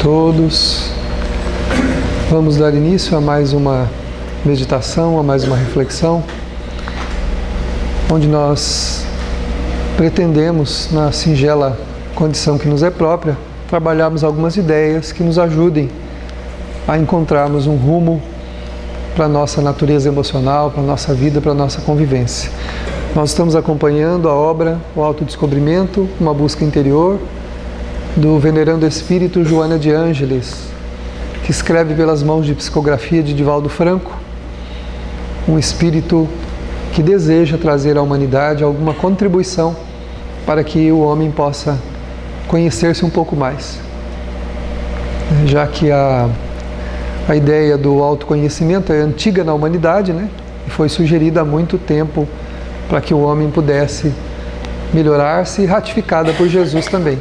todos. Vamos dar início a mais uma meditação, a mais uma reflexão, onde nós pretendemos, na singela condição que nos é própria, trabalharmos algumas ideias que nos ajudem a encontrarmos um rumo para a nossa natureza emocional, para a nossa vida, para a nossa convivência. Nós estamos acompanhando a obra O Autodescobrimento, uma busca interior, do venerando espírito Joana de Ângeles, que escreve pelas mãos de psicografia de Divaldo Franco, um espírito que deseja trazer à humanidade alguma contribuição para que o homem possa conhecer-se um pouco mais. Já que a ideia do autoconhecimento é antiga na humanidade, né? E foi sugerida há muito tempo para que o homem pudesse melhorar-se e ratificada por Jesus também,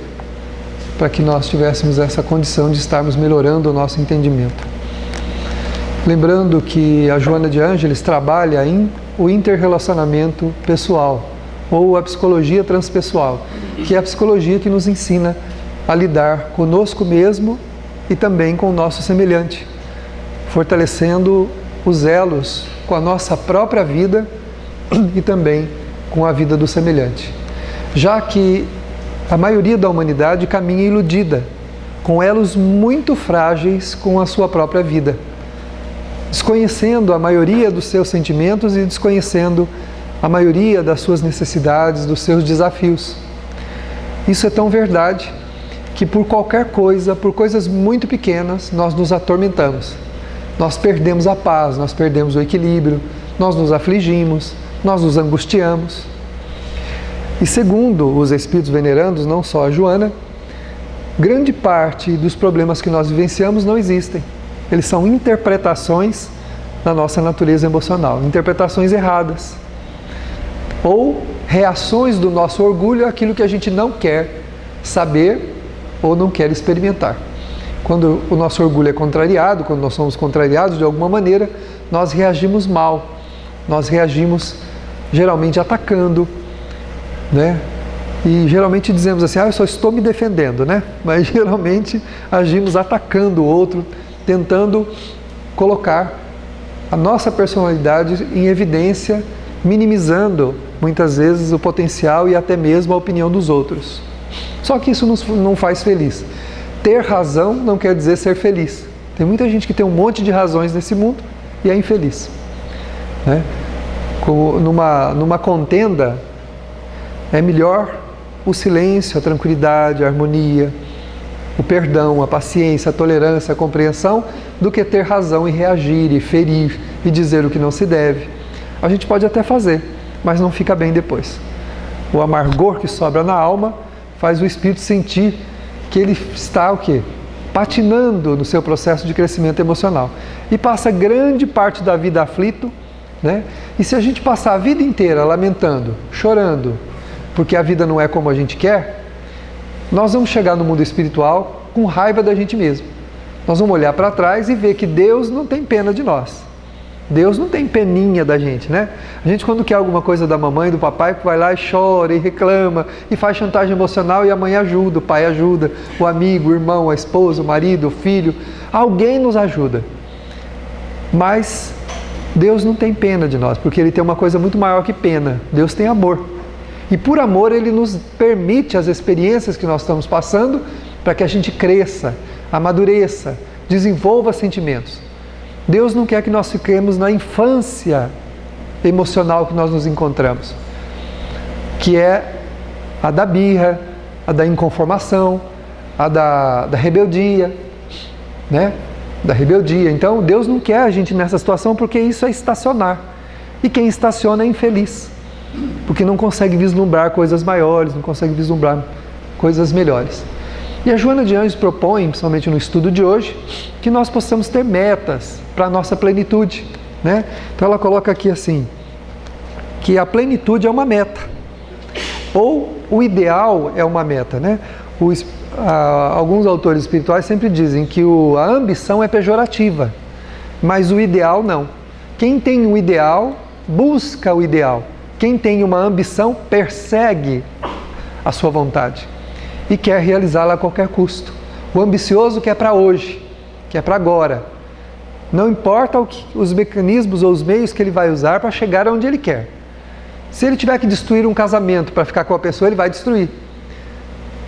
para que nós tivéssemos essa condição de estarmos melhorando o nosso entendimento. Lembrando que a Joana de Ângeles trabalha em o interrelacionamento pessoal, ou a psicologia transpessoal, que é a psicologia que nos ensina a lidar conosco mesmo e também com o nosso semelhante, fortalecendo os elos com a nossa própria vida e também com a vida do semelhante. Já que a maioria da humanidade caminha iludida, com elos muito frágeis com a sua própria vida, desconhecendo a maioria dos seus sentimentos e desconhecendo a maioria das suas necessidades, dos seus desafios. Isso é tão verdade que por qualquer coisa, por coisas muito pequenas, nós nos atormentamos. Nós perdemos a paz, nós perdemos o equilíbrio, nós nos afligimos, nós nos angustiamos. E segundo os espíritos venerandos, não só a Joana, grande parte dos problemas que nós vivenciamos não existem. Eles são interpretações da nossa natureza emocional, interpretações erradas. Ou reações do nosso orgulho àquilo que a gente não quer saber ou não quer experimentar. Quando o nosso orgulho é contrariado, quando nós somos contrariados de alguma maneira, nós reagimos mal. Nós reagimos geralmente atacando, né? E geralmente dizemos assim, eu só estou me defendendo, né? Mas geralmente agimos atacando o outro, tentando colocar a nossa personalidade em evidência, minimizando muitas vezes o potencial e até mesmo a opinião dos outros. Só que isso não faz feliz. Ter razão não quer dizer ser feliz. Tem muita gente que tem um monte de razões nesse mundo e é infeliz, né? Numa contenda, é melhor o silêncio, a tranquilidade, a harmonia, o perdão, a paciência, a tolerância, a compreensão, do que ter razão e reagir, e ferir, e dizer o que não se deve. A gente pode até fazer, mas não fica bem depois. O amargor que sobra na alma faz o espírito sentir que ele está o quê? Patinando no seu processo de crescimento emocional. E passa grande parte da vida aflito, né? E se a gente passar a vida inteira lamentando, chorando, porque a vida não é como a gente quer, nós vamos chegar no mundo espiritual com raiva da gente mesmo. Nós vamos olhar para trás e ver que Deus não tem pena de nós. Deus não tem peninha da gente, né? A gente, quando quer alguma coisa da mamãe, do papai, vai lá e chora e reclama e faz chantagem emocional, e a mãe ajuda, o pai ajuda, o amigo, o irmão, a esposa, o marido, o filho, alguém nos ajuda. Mas Deus não tem pena de nós, porque Ele tem uma coisa muito maior que pena. Deus tem amor. E por amor Ele nos permite as experiências que nós estamos passando para que a gente cresça, amadureça, desenvolva sentimentos. Deus não quer que nós fiquemos na infância emocional que nós nos encontramos, que é a da birra, a da inconformação, a da rebeldia, né? Da rebeldia. Então, Deus não quer a gente nessa situação, porque isso é estacionar. E quem estaciona é infeliz, porque não consegue vislumbrar coisas maiores, não consegue vislumbrar coisas melhores. E a Joana de Ângeles propõe, principalmente no estudo de hoje, que nós possamos ter metas para a nossa plenitude, né? Então ela coloca aqui assim, que a plenitude é uma meta, ou o ideal é uma meta, né? Alguns autores espirituais sempre dizem que a ambição é pejorativa, mas o ideal não. Quem tem um ideal, busca o ideal. Quem tem uma ambição, persegue a sua vontade e quer realizá-la a qualquer custo. O ambicioso quer para hoje, quer para agora. Não importa os mecanismos ou os meios que ele vai usar para chegar onde ele quer. Se ele tiver que destruir um casamento para ficar com a pessoa, ele vai destruir.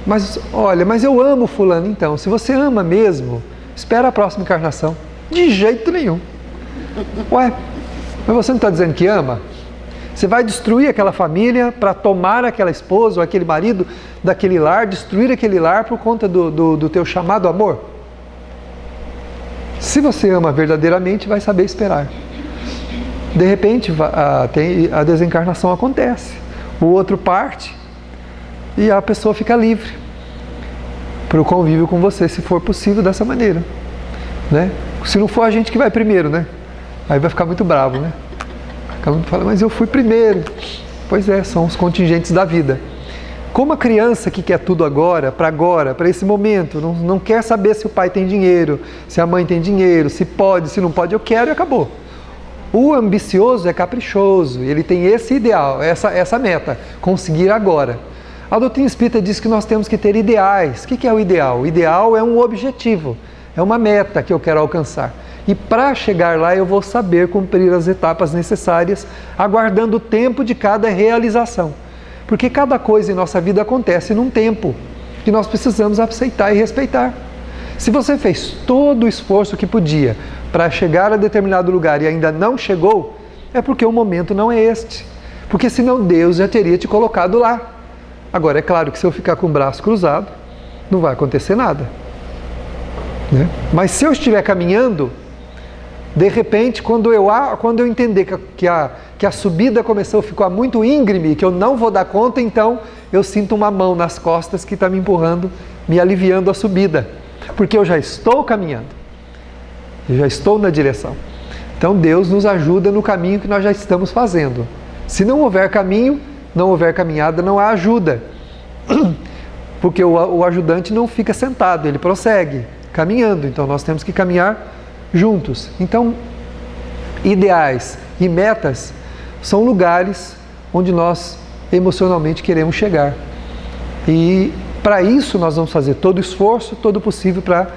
Mas olha, mas eu amo fulano. Então, se você ama mesmo, espera a próxima encarnação. De jeito nenhum. Ué, mas você não está dizendo que ama? Você vai destruir aquela família para tomar aquela esposa ou aquele marido daquele lar, destruir aquele lar por conta do teu chamado amor? Se você ama verdadeiramente, vai saber esperar. De repente, a desencarnação acontece. O outro parte e a pessoa fica livre para o convívio com você, se for possível dessa maneira, né? Se não for a gente que vai primeiro, né? Aí vai ficar muito bravo, né? Fala, mas eu fui primeiro. Pois é, são os contingentes da vida. Como a criança que quer tudo agora, para esse momento, não quer saber se o pai tem dinheiro, se a mãe tem dinheiro, se pode, se não pode, eu quero e acabou. O ambicioso é caprichoso, ele tem esse ideal, essa meta, conseguir agora. A doutrina espírita diz que nós temos que ter ideais. O que é o ideal? O ideal é um objetivo, é uma meta que eu quero alcançar. E para chegar lá eu vou saber cumprir as etapas necessárias, aguardando o tempo de cada realização. Porque cada coisa em nossa vida acontece num tempo que nós precisamos aceitar e respeitar. Se você fez todo o esforço que podia para chegar a determinado lugar e ainda não chegou, é porque o momento não é este. Porque senão Deus já teria te colocado lá. Agora, é claro que se eu ficar com o braço cruzado, não vai acontecer nada, né? Mas se eu estiver caminhando, de repente, quando eu entender que a subida começou a ficar muito íngreme, que eu não vou dar conta, então eu sinto uma mão nas costas que está me empurrando, me aliviando a subida. Porque eu já estou caminhando. Eu já estou na direção. Então Deus nos ajuda no caminho que nós já estamos fazendo. Se não houver caminho, não houver caminhada, não há ajuda. Porque o ajudante não fica sentado, ele prossegue caminhando. Então nós temos que caminhar juntos. Então, ideais e metas são lugares onde nós emocionalmente queremos chegar. E para isso nós vamos fazer todo o esforço, todo o possível para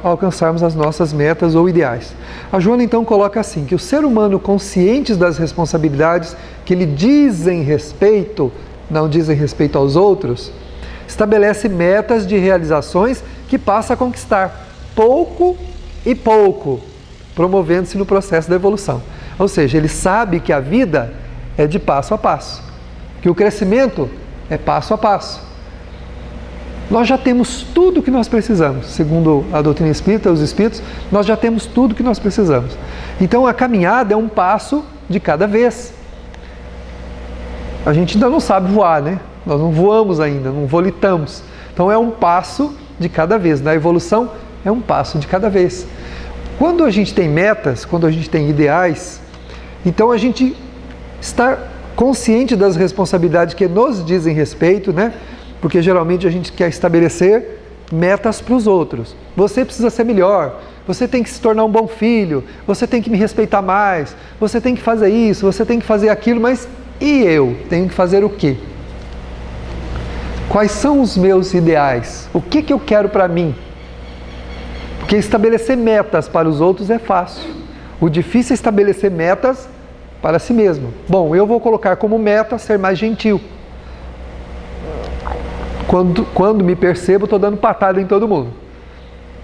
alcançarmos as nossas metas ou ideais. A Joana então coloca assim, que o ser humano consciente das responsabilidades que lhe dizem respeito, não dizem respeito aos outros, estabelece metas de realizações que passa a conquistar pouco e pouco, promovendo-se no processo da evolução. Ou seja, ele sabe que a vida é de passo a passo, que o crescimento é passo a passo. Nós já temos tudo o que nós precisamos, segundo a doutrina espírita, os espíritos, nós já temos tudo o que nós precisamos. Então a caminhada é um passo de cada vez. A gente ainda não sabe voar, né? Nós não voamos ainda, não volitamos. Então é um passo de cada vez. Na evolução é um passo de cada vez. Quando a gente tem metas, quando a gente tem ideais, então a gente está consciente das responsabilidades que nos dizem respeito, né? Porque geralmente a gente quer estabelecer metas para os outros. Você precisa ser melhor, você tem que se tornar um bom filho, você tem que me respeitar mais, você tem que fazer isso, você tem que fazer aquilo, mas e eu? Tenho que fazer o quê? Quais são os meus ideais? O que eu quero para mim? Porque estabelecer metas para os outros é fácil. O difícil é estabelecer metas para si mesmo. Bom, eu vou colocar como meta ser mais gentil. Quando me percebo, estou dando patada em todo mundo.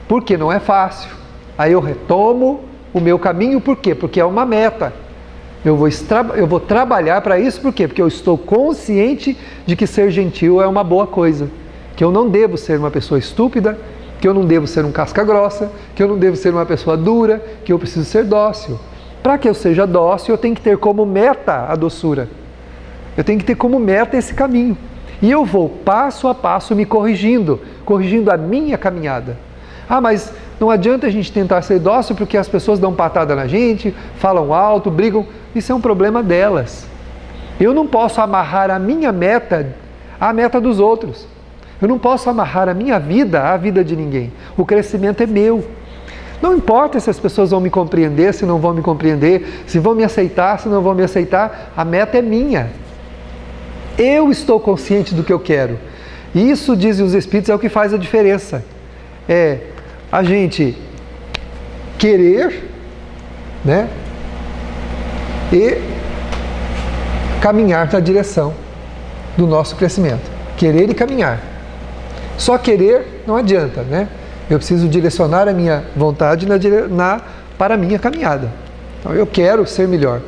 Porque não é fácil. Aí eu retomo o meu caminho, por quê? Porque é uma meta. Eu vou trabalhar para isso, por quê? Porque eu estou consciente de que ser gentil é uma boa coisa. Que eu não devo ser uma pessoa estúpida, que eu não devo ser um casca grossa, que eu não devo ser uma pessoa dura, que eu preciso ser dócil. Para que eu seja dócil, eu tenho que ter como meta a doçura. Eu tenho que ter como meta esse caminho. E eu vou passo a passo me corrigindo a minha caminhada. Ah, mas não adianta a gente tentar ser dócil porque as pessoas dão patada na gente, falam alto, brigam. Isso é um problema delas. Eu não posso amarrar a minha meta à meta dos outros. Eu não posso amarrar a minha vida à vida de ninguém. O crescimento é meu. Não importa se as pessoas vão me compreender, se não vão me compreender, se vão me aceitar, se não vão me aceitar, a meta é minha. Eu estou consciente do que eu quero. E isso, dizem os Espíritos, é o que faz a diferença. é a gente querer, né? E caminhar na direção do nosso crescimento. Querer e caminhar. Só querer não adianta, né? Eu preciso direcionar a minha vontade para a minha caminhada. Então, eu quero ser melhor.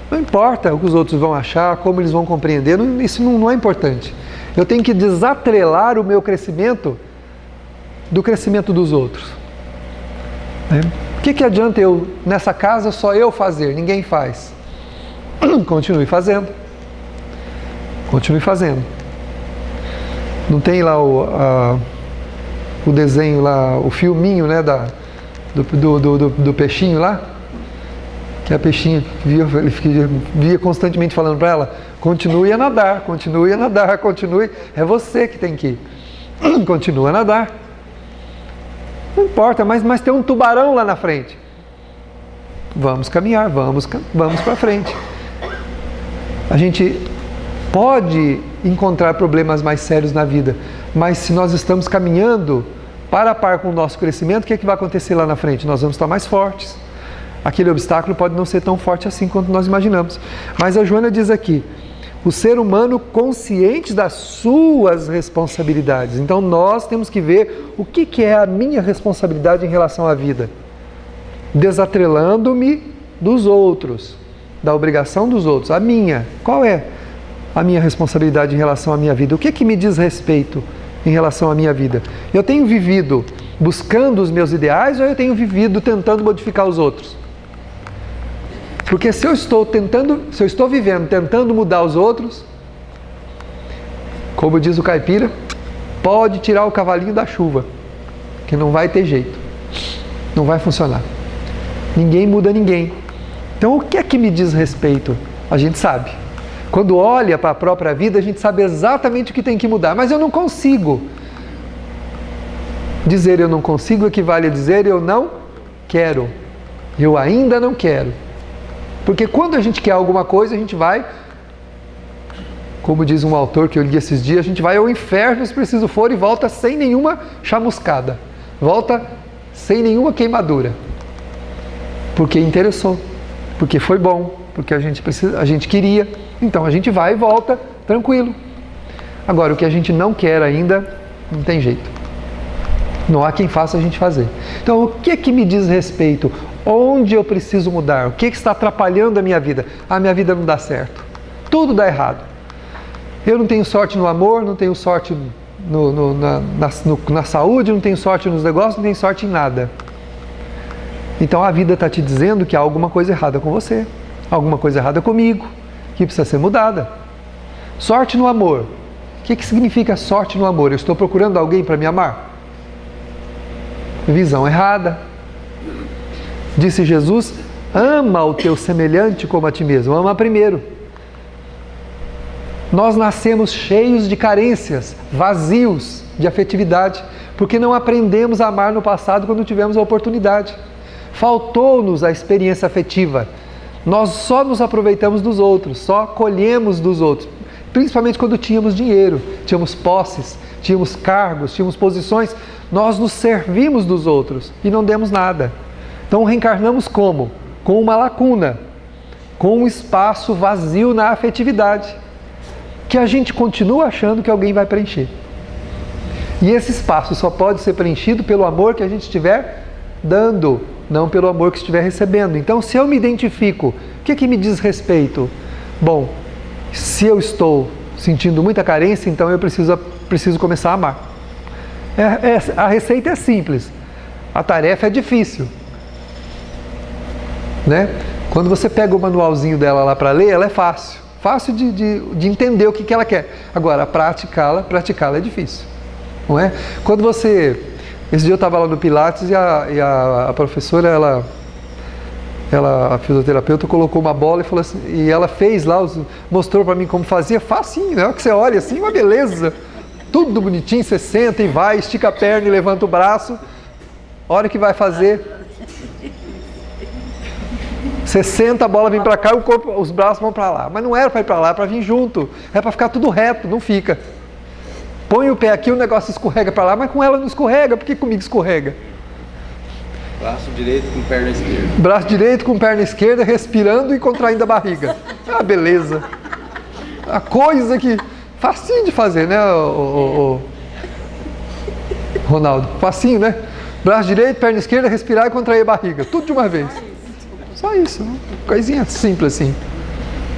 Não importa o que os outros vão achar, como eles vão compreender, isso não é importante. Eu tenho que desatrelar o meu crescimento do crescimento dos outros. Né? O que adianta eu, nessa casa, só eu fazer, ninguém faz? Continue fazendo. Continue fazendo. Não tem lá o desenho lá, o filminho, né, do peixinho lá? Que a peixinha via constantemente falando para ela, continue a nadar, continue a nadar, continue. É você que tem que ir. Continua a nadar. Não importa, mas tem um tubarão lá na frente. Vamos caminhar, vamos para frente. A gente pode encontrar problemas mais sérios na vida, mas se nós estamos caminhando para a par com o nosso crescimento, o que é que vai acontecer lá na frente? Nós vamos estar mais fortes. Aquele obstáculo pode não ser tão forte assim quanto nós imaginamos. Mas a Joana diz aqui, o ser humano consciente das suas responsabilidades. Então nós temos que ver o que é a minha responsabilidade em relação à vida. Desatrelando-me dos outros, da obrigação dos outros. A minha, qual é a minha responsabilidade em relação à minha vida? O que me diz respeito em relação à minha vida? Eu tenho vivido buscando os meus ideais ou eu tenho vivido tentando modificar os outros? Porque se eu estou vivendo tentando mudar os outros, como diz o caipira, pode tirar o cavalinho da chuva, que não vai ter jeito, não vai funcionar. Ninguém muda ninguém. Então o que é que me diz respeito? A gente sabe. Quando olha para a própria vida, a gente sabe exatamente o que tem que mudar, mas eu não consigo. Dizer eu não consigo equivale a dizer eu não quero. Eu ainda não quero. Porque quando a gente quer alguma coisa, a gente vai, como diz um autor que eu li esses dias, a gente vai ao inferno se preciso for e volta sem nenhuma chamuscada. Volta sem nenhuma queimadura. Porque interessou, porque foi bom, porque a gente queria. Então a gente vai e volta tranquilo. Agora, o que a gente não quer ainda, não tem jeito. Não há quem faça a gente fazer. Então, o que me diz respeito? Onde eu preciso mudar? O que está atrapalhando a minha vida? A minha vida não dá certo. Tudo dá errado. Eu não tenho sorte no amor, não tenho sorte na saúde, não tenho sorte nos negócios, não tenho sorte em nada. Então, a vida está te dizendo que há alguma coisa errada com você. Alguma coisa errada comigo, que precisa ser mudada. Sorte no amor. O que significa sorte no amor? Eu estou procurando alguém para me amar? Visão errada. Disse Jesus, ama o teu semelhante como a ti mesmo. Ama primeiro. Nós nascemos cheios de carências, vazios de afetividade, porque não aprendemos a amar no passado quando tivemos a oportunidade. Faltou-nos a experiência afetiva. Nós só nos aproveitamos dos outros, só colhemos dos outros. Principalmente quando tínhamos dinheiro, tínhamos posses, tínhamos cargos, tínhamos posições. Nós nos servimos dos outros e não demos nada. Então reencarnamos como? Com uma lacuna, com um espaço vazio na afetividade, que a gente continua achando que alguém vai preencher. E esse espaço só pode ser preenchido pelo amor que a gente estiver dando, não pelo amor que estiver recebendo. Então, se eu me identifico, o que me diz respeito? Bom, se eu estou sentindo muita carência, então eu preciso começar a amar. A receita é simples, a tarefa é difícil. Né? Quando você pega o manualzinho dela lá para ler, ela é fácil. Fácil de entender o que ela quer. Agora, praticá-la é difícil. Não é? Quando você... Esse dia eu estava lá no Pilates e a professora, a fisioterapeuta, colocou uma bola e falou assim, e ela fez lá, mostrou para mim como fazia, facinho, né? Que você olha assim, uma beleza. Tudo bonitinho, você senta e vai, estica a perna e levanta o braço. A hora que vai fazer... Você senta, a bola vem para cá e os braços vão para lá. Mas não era para ir para lá, é para vir junto. É para ficar tudo reto, não fica. Põe o pé aqui, o negócio escorrega para lá, mas com ela não escorrega, por que comigo escorrega? Braço direito com perna esquerda. Braço direito com perna esquerda, respirando e contraindo a barriga. Ah, beleza. A coisa que... Facinho de fazer, né, Ronaldo? Facinho, né? Braço direito, perna esquerda, respirar e contrair a barriga. Tudo de uma vez. Só isso. Coisinha simples assim.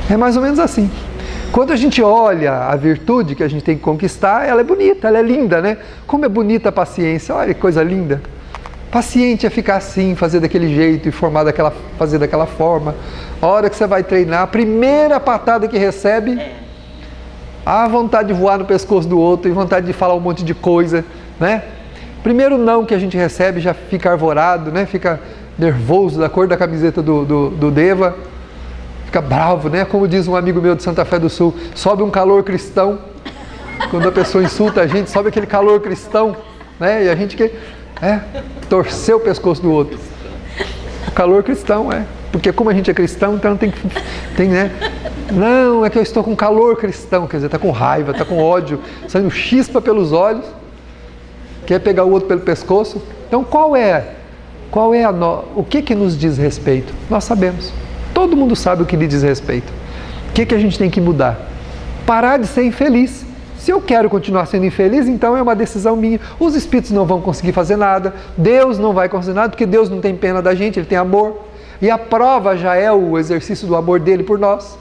É mais ou menos assim. Quando a gente olha a virtude que a gente tem que conquistar, ela é bonita, ela é linda, né? Como é bonita a paciência. Olha que coisa linda. Paciente é ficar assim, fazer daquele jeito e fazer daquela forma. A hora que você vai treinar, a primeira patada que recebe, a vontade de voar no pescoço do outro e vontade de falar um monte de coisa, né? Primeiro não que a gente recebe já fica arvorado, né? Fica nervoso, da cor da camiseta do Deva, fica bravo, né? Como diz um amigo meu de Santa Fé do Sul, sobe um calor cristão. Quando a pessoa insulta a gente, sobe aquele calor cristão, né? E a gente que torcer o pescoço do outro. O calor cristão, porque como a gente é cristão, então tem, né? Não, é que eu estou com calor cristão, quer dizer, está com raiva, está com ódio, saindo chispa pelos olhos, quer pegar o outro pelo pescoço. Então o que nos diz respeito? Nós sabemos. Todo mundo sabe o que lhe diz respeito. O que a gente tem que mudar? Parar de ser infeliz. Se eu quero continuar sendo infeliz, então é uma decisão minha. Os espíritos não vão conseguir fazer nada, Deus não vai conseguir nada, porque Deus não tem pena da gente, Ele tem amor. E a prova já é o exercício do amor dele por nós.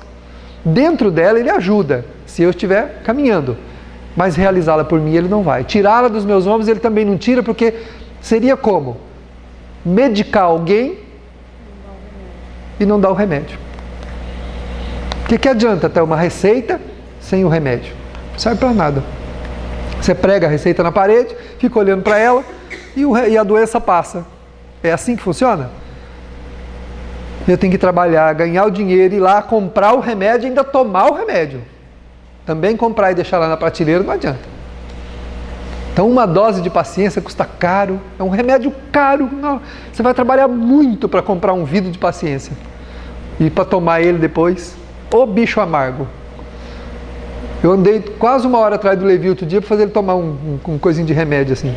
Dentro dela Ele ajuda, se eu estiver caminhando. Mas realizá-la por mim Ele não vai. Tirá-la dos meus ombros Ele também não tira, porque seria como? Medicar alguém e não dar o remédio. O que adianta ter uma receita sem o remédio? Não serve para nada. Você prega a receita na parede, fica olhando para ela e a doença passa. É assim que funciona? Eu tenho que trabalhar, ganhar o dinheiro, ir lá, comprar o remédio e ainda tomar o remédio. Também comprar e deixar lá na prateleira não adianta. Então uma dose de paciência custa caro, é um remédio caro. Não. Você vai trabalhar muito para comprar um vidro de paciência. E para tomar ele depois. Ô bicho amargo. Eu andei quase uma hora atrás do Levi outro dia para fazer ele tomar um coisinho de remédio assim.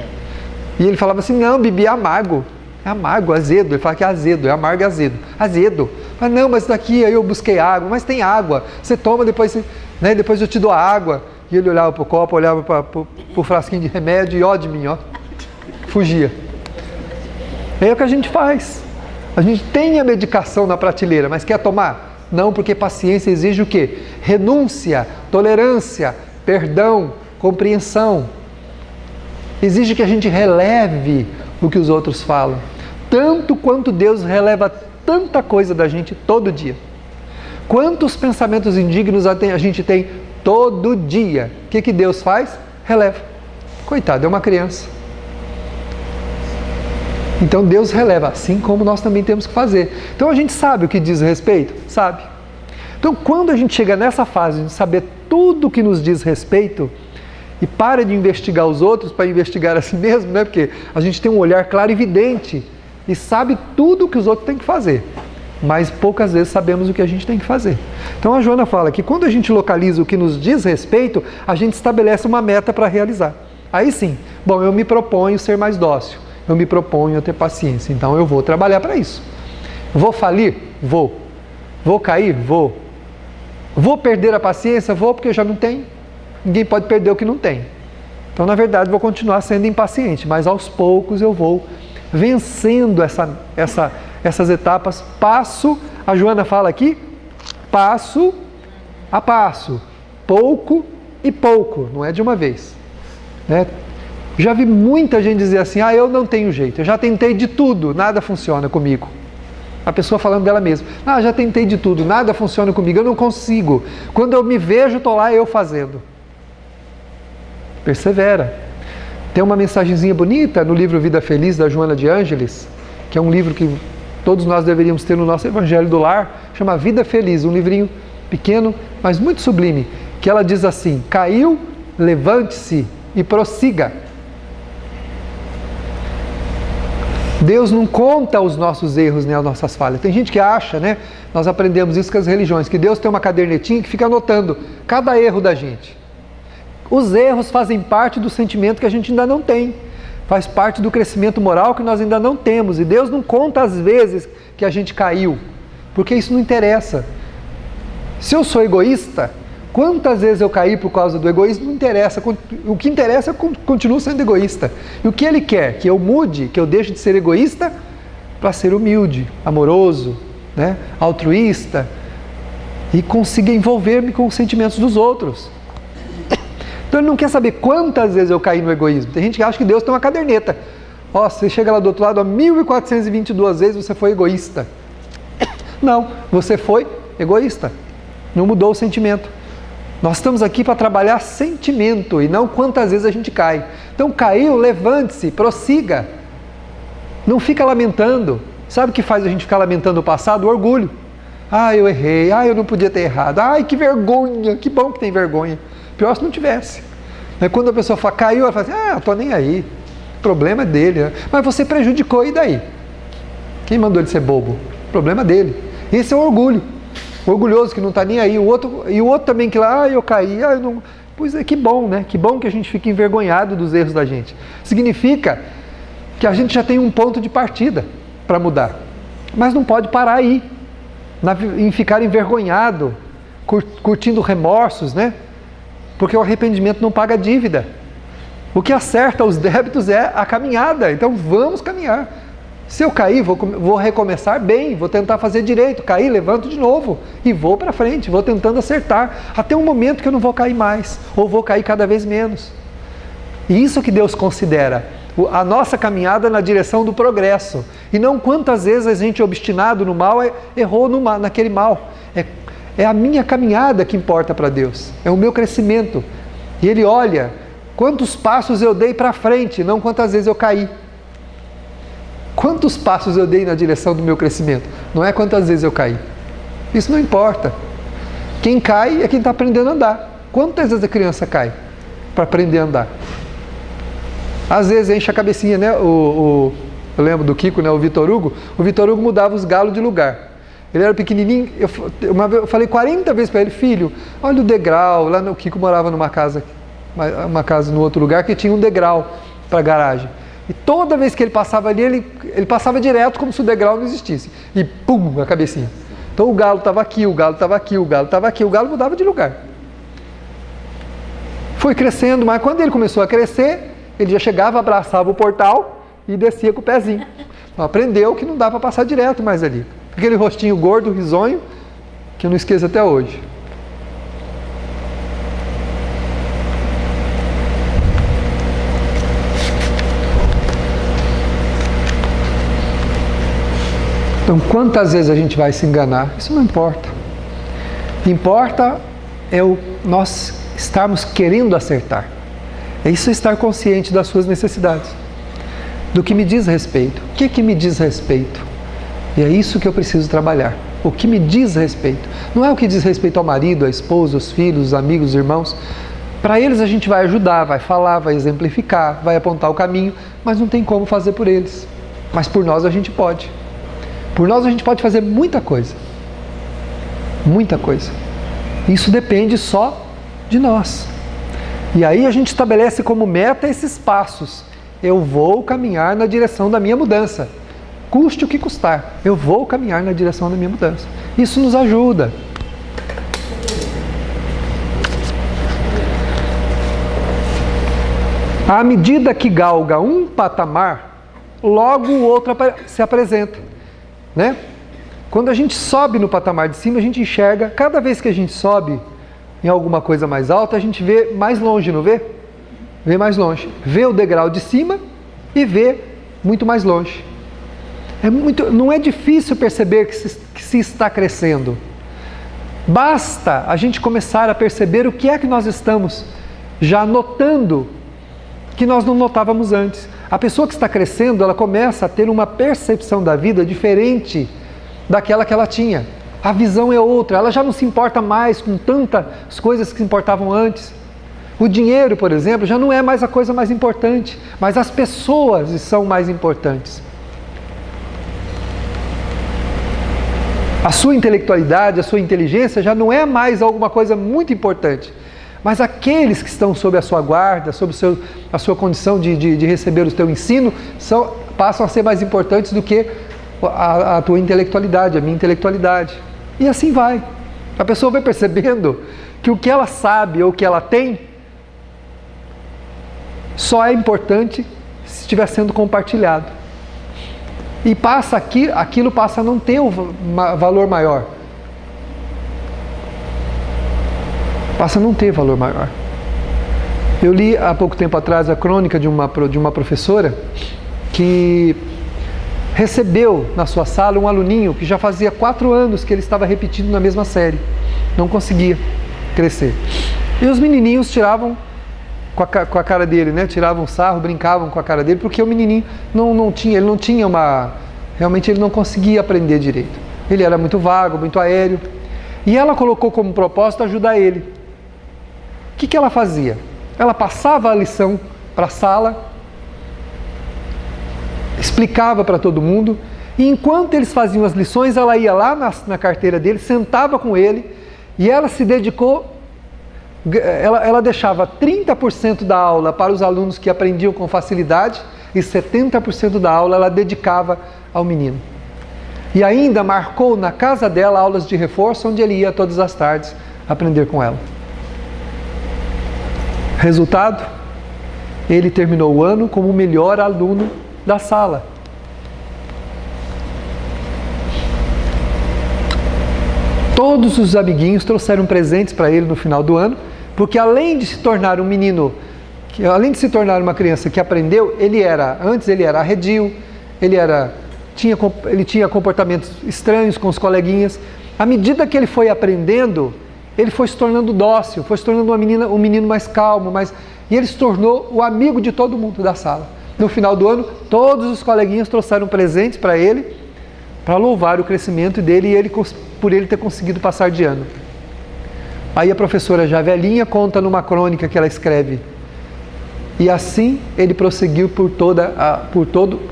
E ele falava assim, não, Bibi, é amargo. É amargo, azedo. Ele fala que é azedo, é amargo e azedo. Azedo. Ah, não, mas daqui aí eu busquei água. Mas tem água. Você toma, depois eu te dou a água. E ele olhava para o copo, olhava para o frasquinho de remédio e ó de mim, ó. Fugia. É o que a gente faz. A gente tem a medicação na prateleira, mas quer tomar? Não, porque paciência exige o quê? Renúncia, tolerância, perdão, compreensão. Exige que a gente releve o que os outros falam. Tanto quanto Deus releva tanta coisa da gente todo dia. Quantos pensamentos indignos a gente tem todo dia? O que Deus faz? Releva. Coitado, é uma criança. Então Deus releva, assim como nós também temos que fazer. Então a gente sabe o que diz respeito? Sabe. Então quando a gente chega nessa fase de saber tudo o que nos diz respeito e para de investigar os outros para investigar a si mesmo, né? Porque a gente tem um olhar claro e evidente e sabe tudo o que os outros têm que fazer, mas poucas vezes sabemos o que a gente tem que fazer. Então a Joana fala que quando a gente localiza o que nos diz respeito, a gente estabelece uma meta para realizar. Aí sim, bom, eu me proponho ser mais dócil. Eu me proponho a ter paciência, então eu vou trabalhar para isso. Vou falir? Vou. Vou cair? Vou. Vou perder a paciência? Vou, porque eu já não tenho. Ninguém pode perder o que não tem. Então, na verdade, vou continuar sendo impaciente, mas aos poucos eu vou vencendo essas etapas, passo, a Joana fala aqui, passo a passo, pouco e pouco, não é de uma vez, né? Já vi muita gente dizer assim, eu não tenho jeito, eu já tentei de tudo, nada funciona comigo. A pessoa falando dela mesma, já tentei de tudo, nada funciona comigo, eu não consigo. Quando eu me vejo, estou lá eu fazendo. Persevera. Tem uma mensagenzinha bonita no livro Vida Feliz, da Joana de Ângeles, que é um livro que todos nós deveríamos ter no nosso Evangelho do Lar, chama Vida Feliz, um livrinho pequeno, mas muito sublime, que ela diz assim, caiu, levante-se e prossiga. Deus não conta os nossos erros nem as nossas falhas. Tem gente que acha, né? Nós aprendemos isso com as religiões, que Deus tem uma cadernetinha que fica anotando cada erro da gente. Os erros fazem parte do sentimento que a gente ainda não tem. Faz parte do crescimento moral que nós ainda não temos. E Deus não conta as vezes que a gente caiu, porque isso não interessa. Se eu sou egoísta, quantas vezes eu caí por causa do egoísmo não interessa. O que interessa é que eu continuo sendo egoísta. E o que Ele quer? Que eu mude, que eu deixe de ser egoísta para ser humilde, amoroso, né? Altruísta, e consiga envolver-me com os sentimentos dos outros. Então Ele não quer saber quantas vezes eu caí no egoísmo. Tem gente que acha que Deus tem uma caderneta. Ó, você chega lá do outro lado, 1422 vezes você foi egoísta. Não, você foi egoísta. Não mudou o sentimento. Nós estamos aqui para trabalhar sentimento e não quantas vezes a gente cai. Então caiu, levante-se, prossiga. Não fica lamentando. Sabe o que faz a gente ficar lamentando o passado? O orgulho. Ah, eu errei. Ah, eu não podia ter errado. Ai, que vergonha. Que bom que tem vergonha. Pior se não tivesse. Quando a pessoa fala, caiu, ela fala assim, ah, eu tô nem aí. O problema é dele. Né? Mas você prejudicou, e daí? Quem mandou ele ser bobo? O problema é dele. Esse é o orgulho. O orgulhoso que não está nem aí. O outro também que lá, ah, eu caí. Ah, eu não... Pois é, que bom, né? Que bom que a gente fica envergonhado dos erros da gente. Significa que a gente já tem um ponto de partida para mudar. Mas não pode parar aí, em ficar envergonhado, curtindo remorsos, né? Porque o arrependimento não paga dívida. O que acerta os débitos é a caminhada. Então vamos caminhar. Se eu cair, vou recomeçar bem, vou tentar fazer direito. Cair, levanto de novo e vou para frente, vou tentando acertar. Até um momento que eu não vou cair mais, ou vou cair cada vez menos. E isso que Deus considera, a nossa caminhada na direção do progresso. E não quantas vezes a gente obstinado no mal, errou naquele mal. É a minha caminhada que importa para Deus, é o meu crescimento. E Ele olha quantos passos eu dei para frente, não quantas vezes eu caí. Quantos passos eu dei na direção do meu crescimento, não é quantas vezes eu caí. Isso não importa. Quem cai é quem está aprendendo a andar. Quantas vezes a criança cai para aprender a andar? Às vezes enche a cabecinha, né? Eu lembro do Kiko, né? O Vitor Hugo mudava os galos de lugar. Ele era pequenininho, uma vez eu falei 40 vezes para ele, filho, olha o degrau. Lá no Kiko morava numa casa no outro lugar que tinha um degrau para a garagem. E toda vez que ele passava ali, ele passava direto como se o degrau não existisse. E pum, a cabecinha. Então o galo estava aqui, o galo estava aqui, o galo estava aqui, o galo mudava de lugar. Foi crescendo, mas quando ele começou a crescer, ele já chegava, abraçava o portal e descia com o pezinho. Então, aprendeu que não dá para passar direto mais ali. Aquele rostinho gordo, risonho, que eu não esqueço até hoje. Então, quantas vezes a gente vai se enganar? Isso não importa. Importa é nós estarmos querendo acertar. É isso, estar consciente das suas necessidades. Do que me diz respeito. O que me diz respeito? E é isso que eu preciso trabalhar. O que me diz respeito. Não é o que diz respeito ao marido, à esposa, aos filhos, os amigos, os irmãos. Para eles a gente vai ajudar, vai falar, vai exemplificar, vai apontar o caminho, mas não tem como fazer por eles. Mas por nós a gente pode. Por nós a gente pode fazer muita coisa. Muita coisa. Isso depende só de nós. E aí a gente estabelece como meta esses passos. Eu vou caminhar na direção da minha mudança. Custe o que custar. Eu vou caminhar na direção da minha mudança. Isso nos ajuda. À medida que galga um patamar, logo o outro se apresenta. Né? Quando a gente sobe no patamar de cima, a gente enxerga, cada vez que a gente sobe em alguma coisa mais alta, a gente vê mais longe, não vê? Vê mais longe. Vê o degrau de cima e vê muito mais longe. Não é difícil perceber que se está crescendo. Basta a gente começar a perceber o que é que nós estamos já notando que nós não notávamos antes. A pessoa que está crescendo, ela começa a ter uma percepção da vida diferente daquela que ela tinha. A visão é outra, ela já não se importa mais com tantas coisas que se importavam antes. O dinheiro, por exemplo, já não é mais a coisa mais importante, mas as pessoas são mais importantes. A sua intelectualidade, a sua inteligência já não é mais alguma coisa muito importante. Mas aqueles que estão sob a sua guarda, sob a sua condição de receber o teu ensino, passam a ser mais importantes do que a tua intelectualidade, a minha intelectualidade. E assim vai. A pessoa vai percebendo que o que ela sabe ou o que ela tem só é importante se estiver sendo compartilhado. E aquilo passa a não ter um valor maior. Passa a não ter valor maior. Eu li há pouco tempo atrás a crônica de uma professora que recebeu na sua sala um aluninho que já fazia 4 anos que ele estava repetindo na mesma série. Não conseguia crescer. E os menininhos tiravam com a cara dele, né? Tiravam sarro, brincavam com a cara dele, porque o menininho realmente ele não conseguia aprender direito. Ele era muito vago, muito aéreo. E ela colocou como propósito ajudar ele. O que ela fazia? Ela passava a lição para a sala, explicava para todo mundo, e enquanto eles faziam as lições, ela ia lá na carteira dele, sentava com ele, e ela se dedicou, ela deixava 30% da aula para os alunos que aprendiam com facilidade, e 70% da aula ela dedicava ao menino. E ainda marcou na casa dela aulas de reforço, onde ele ia todas as tardes aprender com ela. Resultado? Ele terminou o ano como o melhor aluno da sala. Todos os amiguinhos trouxeram presentes para ele no final do ano, porque além de se tornar um menino, além de se tornar uma criança que aprendeu, antes ele era arredio, ele tinha comportamentos estranhos com os coleguinhas. À medida que ele foi aprendendo, ele foi se tornando dócil, foi se tornando um menino mais calmo, e ele se tornou o amigo de todo mundo da sala. No final do ano, todos os coleguinhas trouxeram presentes para ele, para louvar o crescimento dele e por ele ter conseguido passar de ano. Aí a professora já velhinha conta numa crônica que ela escreve: e assim ele prosseguiu por todos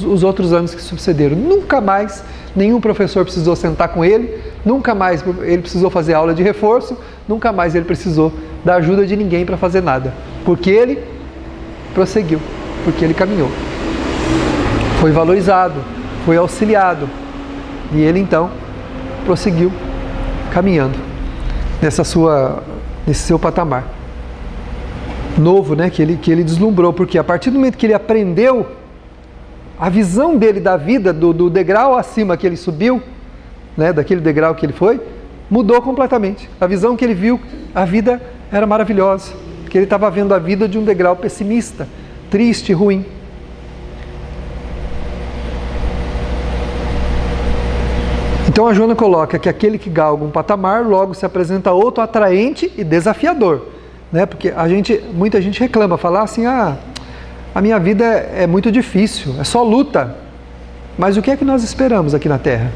os outros anos que sucederam. Nunca mais nenhum professor precisou sentar com ele, nunca mais ele precisou fazer aula de reforço, nunca mais ele precisou da ajuda de ninguém para fazer nada, porque ele prosseguiu, porque ele caminhou. Foi valorizado, foi auxiliado, e ele então prosseguiu caminhando nesse seu patamar novo, né, que ele deslumbrou, porque a partir do momento que ele aprendeu, a visão dele da vida, do degrau acima que ele subiu, né, daquele degrau que ele foi, mudou completamente. A visão que ele viu, a vida era maravilhosa, porque ele estava vendo a vida de um degrau pessimista, triste, ruim. Então a Joana coloca que aquele que galga um patamar logo se apresenta outro atraente e desafiador, né? Porque muita gente reclama, fala assim: a minha vida é muito difícil, é só luta. Mas o que é que nós esperamos aqui na Terra?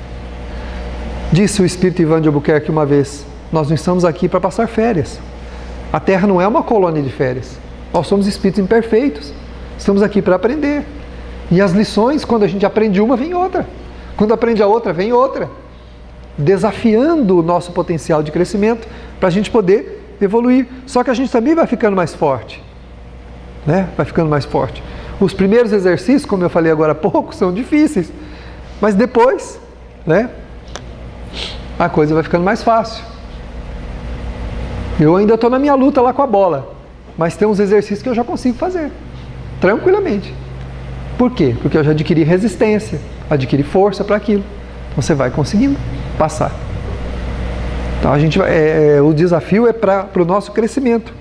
Disse o espírito Ivan de Albuquerque uma vez: nós não estamos aqui para passar férias. A Terra não é uma colônia de férias. Nós somos espíritos imperfeitos. Estamos aqui para aprender. E as lições, quando a gente aprende uma, vem outra. Quando aprende a outra, vem outra. Desafiando o nosso potencial de crescimento para a gente poder evoluir. Só que a gente também vai ficando mais forte, né? Vai ficando mais forte. Os primeiros exercícios, como eu falei agora há pouco, são difíceis, mas depois, né, a coisa vai ficando mais fácil. Eu ainda estou na minha luta lá com a bola, mas tem uns exercícios que eu já consigo fazer tranquilamente. Por quê? Porque eu já adquiri resistência, adquiri força para aquilo. Então você vai conseguindo passar. Então o desafio é para o nosso crescimento,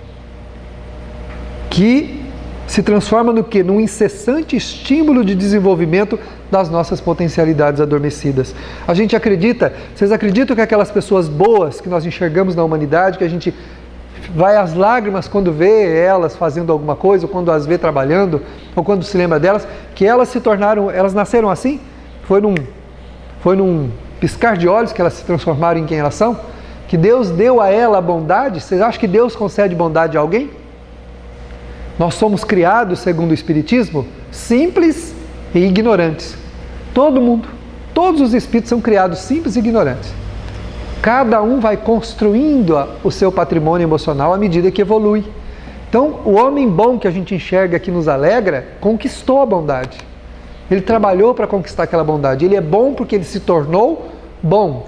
que se transforma no quê? Num incessante estímulo de desenvolvimento das nossas potencialidades adormecidas. A gente acredita, vocês acreditam que aquelas pessoas boas que nós enxergamos na humanidade, que a gente vai às lágrimas quando vê elas fazendo alguma coisa, ou quando as vê trabalhando, ou quando se lembra delas, que elas nasceram assim? Foi num piscar de olhos que elas se transformaram em quem elas são? Que Deus deu a ela a bondade? Vocês acham que Deus concede bondade a alguém? Nós somos criados, segundo o Espiritismo, simples e ignorantes. Todo mundo, todos os espíritos são criados simples e ignorantes. Cada um vai construindo o seu patrimônio emocional à medida que evolui. Então, o homem bom que a gente enxerga, que nos alegra, conquistou a bondade. Ele trabalhou para conquistar aquela bondade. Ele é bom porque ele se tornou bom.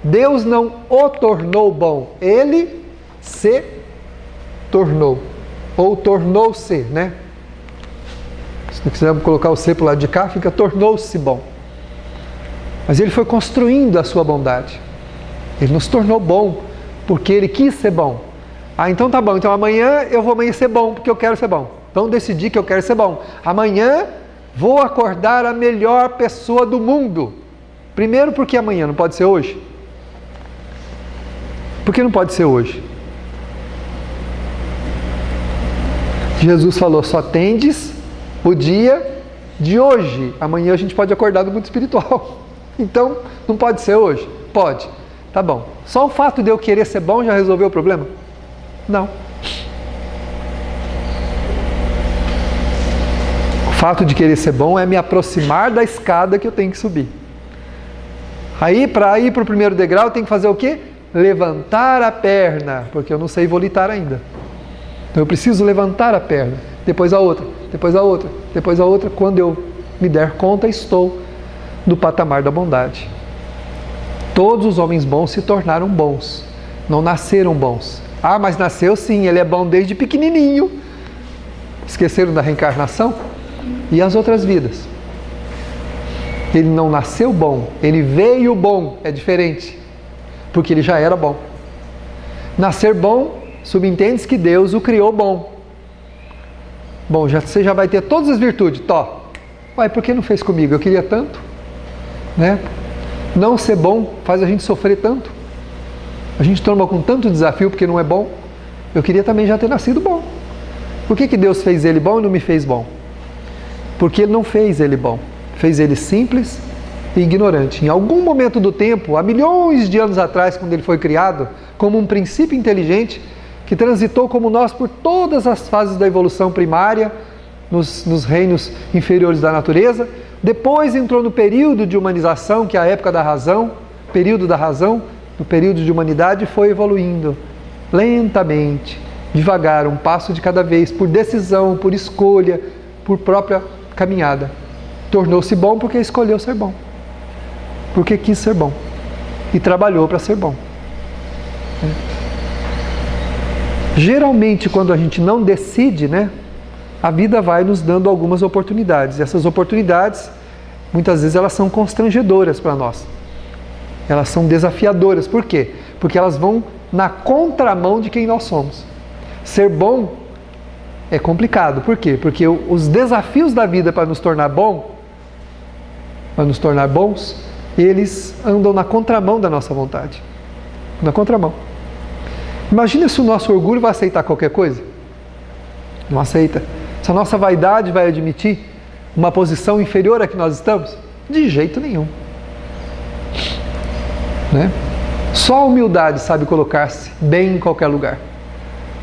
Deus não o tornou bom, ele se tornou. Ou tornou-se, né? Se quisermos colocar o C para o lado de cá, fica tornou-se bom. Mas ele foi construindo a sua bondade. Ele nos tornou bom porque ele quis ser bom. Ah, então tá bom. Então amanhã eu vou amanhecer bom porque eu quero ser bom. Então decidi que eu quero ser bom. Amanhã vou acordar a melhor pessoa do mundo. Primeiro porque amanhã não pode ser hoje. Por que não pode ser hoje? Jesus falou, só tendes o dia de hoje. Amanhã a gente pode acordar no mundo espiritual. Então, não pode ser hoje? Pode. Tá bom. Só o fato de eu querer ser bom já resolveu o problema? Não. O fato de querer ser bom é me aproximar da escada que eu tenho que subir. Aí, para ir para o primeiro degrau, eu tenho que fazer o quê? Levantar a perna, porque eu não sei volitar ainda. Então eu preciso levantar a perna, depois a outra, depois a outra, depois a outra. Quando eu me der conta, estou no patamar da bondade. Todos os homens bons se tornaram bons, não nasceram bons. Ah, mas nasceu sim, ele é bom desde pequenininho. Esqueceram da reencarnação? E as outras vidas? Ele não nasceu bom, ele veio bom, é diferente, porque ele já era bom. Nascer bom, subentende-se que Deus o criou bom. Bom, você já vai ter todas as virtudes, Uai, por que não fez comigo? Eu queria tanto, né? Não ser bom faz a gente sofrer tanto. A gente toma com tanto desafio porque não é bom. Eu queria também já ter nascido bom. Por que Deus fez ele bom e não me fez bom? Porque ele não fez ele bom. Fez ele simples e ignorante. Em algum momento do tempo, há milhões de anos atrás, quando ele foi criado, como um princípio inteligente, que transitou como nós por todas as fases da evolução primária, nos reinos inferiores da natureza, depois entrou no período de humanização, que é a época da razão, período da razão, no período de humanidade, foi evoluindo lentamente, devagar, um passo de cada vez, por decisão, por escolha, por própria caminhada. Tornou-se bom porque escolheu ser bom, porque quis ser bom e trabalhou para ser bom. Geralmente, quando a gente não decide, a vida vai nos dando algumas oportunidades. E essas oportunidades, muitas vezes, elas são constrangedoras para nós. Elas são desafiadoras. Por quê? Porque elas vão na contramão de quem nós somos. Ser bom é complicado. Por quê? Porque os desafios da vida para nos tornar bons, eles andam na contramão da nossa vontade. Na contramão. Imagina se o nosso orgulho vai aceitar qualquer coisa. Não aceita. Se a nossa vaidade vai admitir uma posição inferior à que nós estamos? De jeito nenhum. Só a humildade sabe colocar-se bem em qualquer lugar.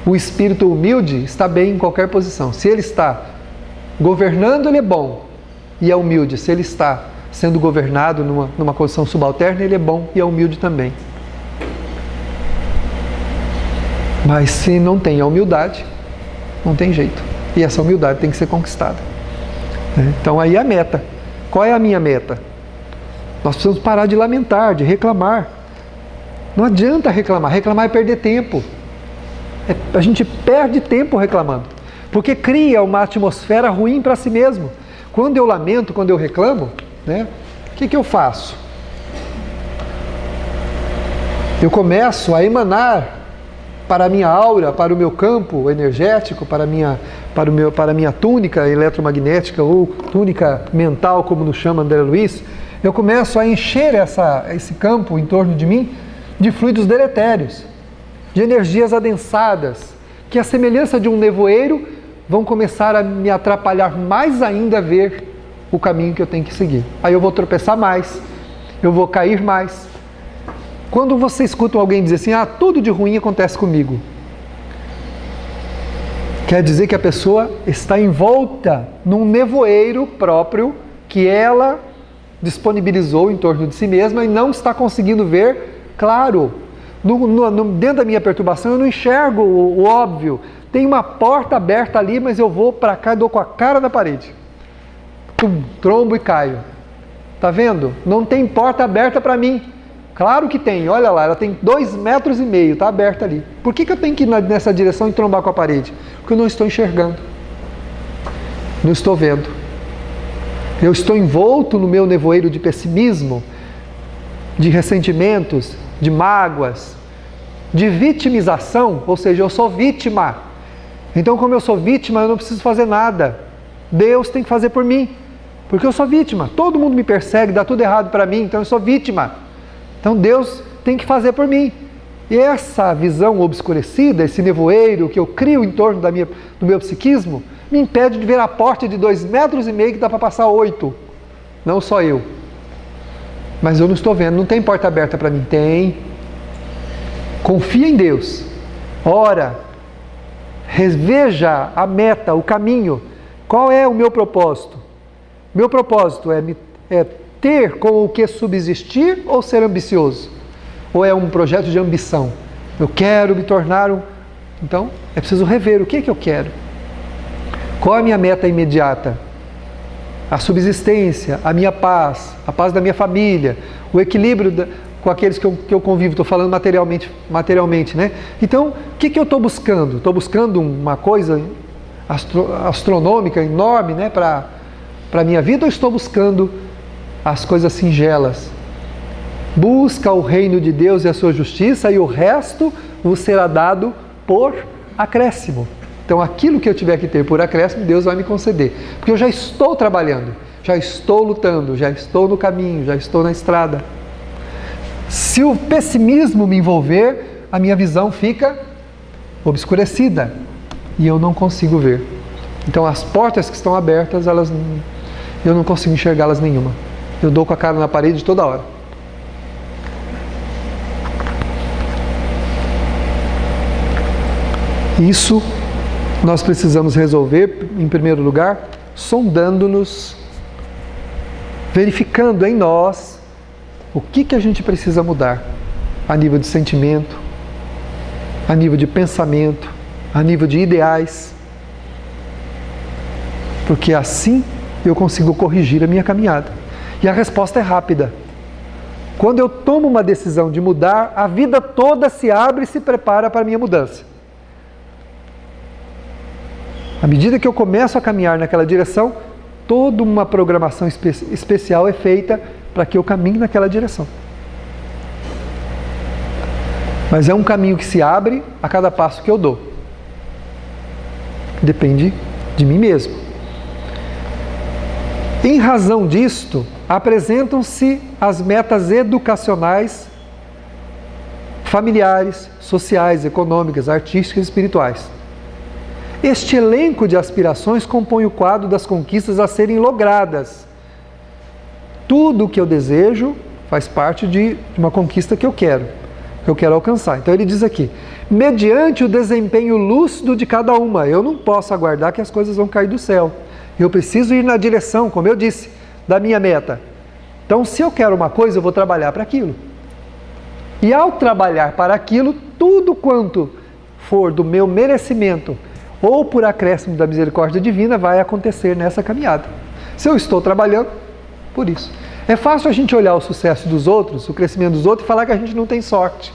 O espírito humilde está bem em qualquer posição. Se ele está governando, ele é bom e é humilde. Se ele está sendo governado numa condição subalterna, ele é bom e é humilde também. Mas se não tem a humildade, não tem jeito. E essa humildade tem que ser conquistada. Então aí a meta. Qual é a minha meta? Nós precisamos parar de lamentar, de reclamar. Não adianta reclamar. Reclamar é perder tempo. A gente perde tempo reclamando. Porque cria uma atmosfera ruim para si mesmo. Quando eu lamento, quando eu reclamo, o que eu faço? Eu começo a emanar para a minha aura, para o meu campo energético, para a minha túnica eletromagnética ou túnica mental, como nos chama André Luiz, eu começo a encher esse campo em torno de mim de fluidos deletérios, de energias adensadas, que a semelhança de um nevoeiro vão começar a me atrapalhar mais ainda a ver o caminho que eu tenho que seguir. Aí eu vou tropeçar mais, eu vou cair mais. Quando você escuta alguém dizer assim, tudo de ruim acontece comigo, quer dizer que a pessoa está envolta num nevoeiro próprio que ela disponibilizou em torno de si mesma e não está conseguindo ver claro. Dentro da minha perturbação eu não enxergo o óbvio. Tem uma porta aberta ali, mas eu vou para cá e dou com a cara na parede. Trombo e caio. Tá vendo? Não tem porta aberta para mim. Claro que tem, olha lá, ela tem 2,5 metros, está aberta ali. Por que eu tenho que ir nessa direção e trombar com a parede? Porque eu não estou enxergando. Não estou vendo. Eu estou envolto no meu nevoeiro de pessimismo, de ressentimentos, de mágoas, de vitimização, ou seja, eu sou vítima. Então, como eu sou vítima, eu não preciso fazer nada. Deus tem que fazer por mim, porque eu sou vítima. Todo mundo me persegue, dá tudo errado para mim, então eu sou vítima. Então, Deus tem que fazer por mim. E essa visão obscurecida, esse nevoeiro que eu crio em torno do meu psiquismo, me impede de ver a porta de 2,5 metros que dá para passar 8. Não só eu. Mas eu não estou vendo, não tem porta aberta para mim. Tem. Confia em Deus. Ora, reveja a meta, o caminho. Qual é o meu propósito? Meu propósito é ter com o que subsistir ou ser ambicioso? Ou é um projeto de ambição? Eu quero me tornar um... Então, é preciso rever o que eu quero. Qual é a minha meta imediata? A subsistência, a minha paz, a paz da minha família, o equilíbrio com aqueles que eu convivo, estou falando materialmente, né? Então, o que eu estou buscando? Estou buscando uma coisa astronômica, enorme, né, para a minha vida, ou estou buscando as coisas singelas? Busca o reino de Deus e a sua justiça, e o resto vos será dado por acréscimo. Então, aquilo que eu tiver que ter por acréscimo, Deus vai me conceder. Porque eu já estou trabalhando, já estou lutando, já estou no caminho, já estou na estrada. Se o pessimismo me envolver, a minha visão fica obscurecida e eu não consigo ver. Então, as portas que estão abertas, eu não consigo enxergá-las nenhuma. Eu dou com a cara na parede toda hora. Isso nós precisamos resolver, em primeiro lugar, sondando-nos, verificando em nós o que a gente precisa mudar a nível de sentimento, a nível de pensamento, a nível de ideais, porque assim eu consigo corrigir a minha caminhada. E a resposta é rápida. Quando eu tomo uma decisão de mudar, a vida toda se abre e se prepara para a minha mudança. À medida que eu começo a caminhar naquela direção, toda uma programação especial é feita para que eu caminhe naquela direção. Mas é um caminho que se abre a cada passo que eu dou. Depende de mim mesmo. Em razão disto, apresentam-se as metas educacionais, familiares, sociais, econômicas, artísticas e espirituais. Este elenco de aspirações compõe o quadro das conquistas a serem logradas. Tudo o que eu desejo faz parte de uma conquista que eu quero alcançar. Então ele diz aqui, mediante o desempenho lúcido de cada uma, eu não posso aguardar que as coisas vão cair do céu. Eu preciso ir na direção, como eu disse, da minha meta. Então, se eu quero uma coisa, eu vou trabalhar para aquilo. E ao trabalhar para aquilo, tudo quanto for do meu merecimento ou por acréscimo da misericórdia divina vai acontecer nessa caminhada. Se eu estou trabalhando, por isso. É fácil a gente olhar o sucesso dos outros, o crescimento dos outros e falar que a gente não tem sorte.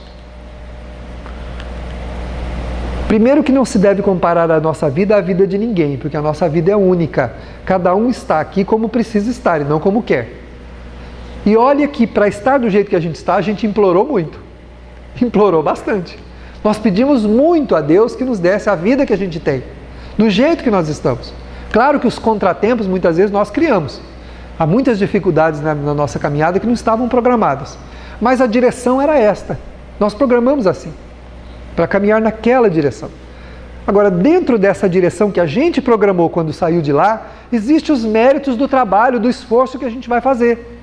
Primeiro que não se deve comparar a nossa vida à vida de ninguém, porque a nossa vida é única. Cada um está aqui como precisa estar e não como quer. E olha que para estar do jeito que a gente implorou muito. Implorou bastante. Nós pedimos muito a Deus que nos desse a vida que a gente tem, do jeito que nós estamos. Claro que os contratempos muitas vezes nós criamos. Há muitas dificuldades na nossa caminhada que não estavam programadas. Mas a direção era esta. Nós programamos assim, para caminhar naquela direção. Agora, dentro dessa direção que a gente programou quando saiu de lá, existem os méritos do trabalho, do esforço que a gente vai fazer.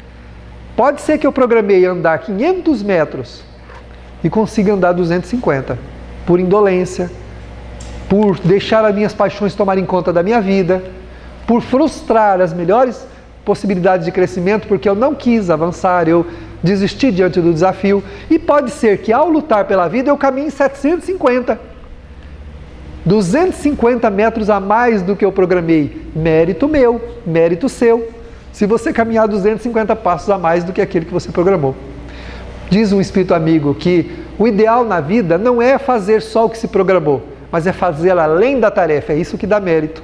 Pode ser que eu programei andar 500 metros e consiga andar 250, por indolência, por deixar as minhas paixões tomarem conta da minha vida, por frustrar as melhores possibilidades de crescimento, porque eu não quis avançar, eu desistir diante do desafio. E pode ser que ao lutar pela vida eu caminhe 750, 250 metros a mais do que eu programei. Mérito meu, mérito seu. Se você caminhar 250 passos a mais do que aquele que você programou. Diz um espírito amigo que o ideal na vida não é fazer só o que se programou, mas é fazer além da tarefa. É isso que dá mérito.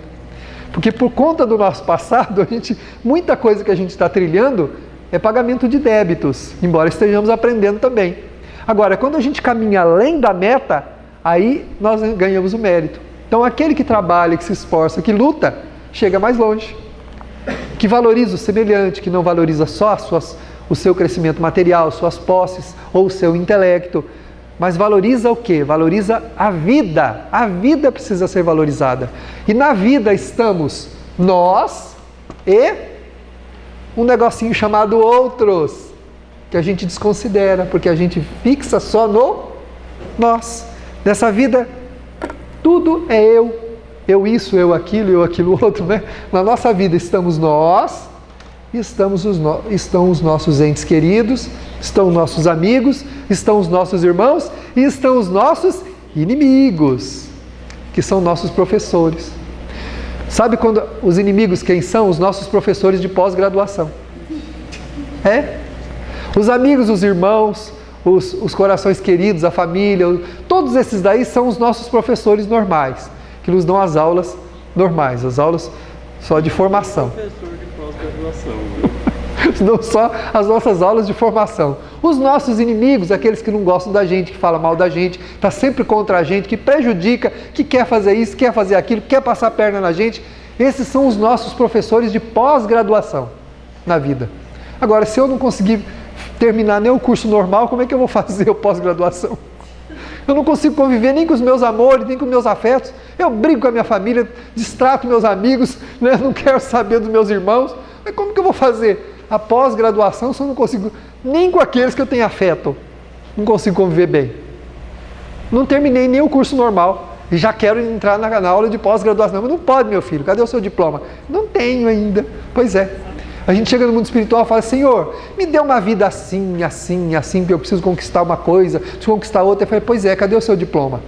Porque por conta do nosso passado, muita coisa que a gente está trilhando é pagamento de débitos, embora estejamos aprendendo também. Agora, quando a gente caminha além da meta, aí nós ganhamos o mérito. Então, aquele que trabalha, que se esforça, que luta, chega mais longe. Que valoriza o semelhante, que não valoriza só o seu crescimento material, suas posses ou o seu intelecto, mas valoriza o quê? Valoriza a vida. A vida precisa ser valorizada. E na vida estamos nós e um negocinho chamado outros, que a gente desconsidera, porque a gente fixa só no nós. Nessa vida, tudo é eu isso, eu aquilo outro, né? Na nossa vida estamos nós, estão os nossos entes queridos, estão os nossos amigos, estão os nossos irmãos e estão os nossos inimigos, que são nossos professores. Sabe quando os inimigos quem são? Os nossos professores de pós-graduação. Os amigos, os irmãos, os corações queridos, a família, todos esses daí são os nossos professores normais, que nos dão as aulas normais, as aulas só de formação. Professor de pós-graduação. Não só as nossas aulas de formação. Os nossos inimigos, aqueles que não gostam da gente, que falam mal da gente, está sempre contra a gente, que prejudica, que quer fazer isso, quer fazer aquilo, quer passar a perna na gente, esses são os nossos professores de pós-graduação na vida. Agora, se eu não conseguir terminar nem o curso normal, como é que eu vou fazer o pós-graduação? Eu não consigo conviver nem com os meus amores, nem com os meus afetos. Eu brigo com a minha família, distrato meus amigos, né? Não quero saber dos meus irmãos. Mas como que eu vou fazer? A pós-graduação, se eu não consigo, nem com aqueles que eu tenho afeto, não consigo conviver bem. Não terminei nem o curso normal e já quero entrar na aula de pós-graduação. Mas não pode, meu filho, cadê o seu diploma? Não tenho ainda. Pois é. A gente chega no mundo espiritual e fala, Senhor, me dê uma vida assim, assim, assim, que eu preciso conquistar uma coisa, preciso conquistar outra. Eu falei, pois é, cadê o seu diploma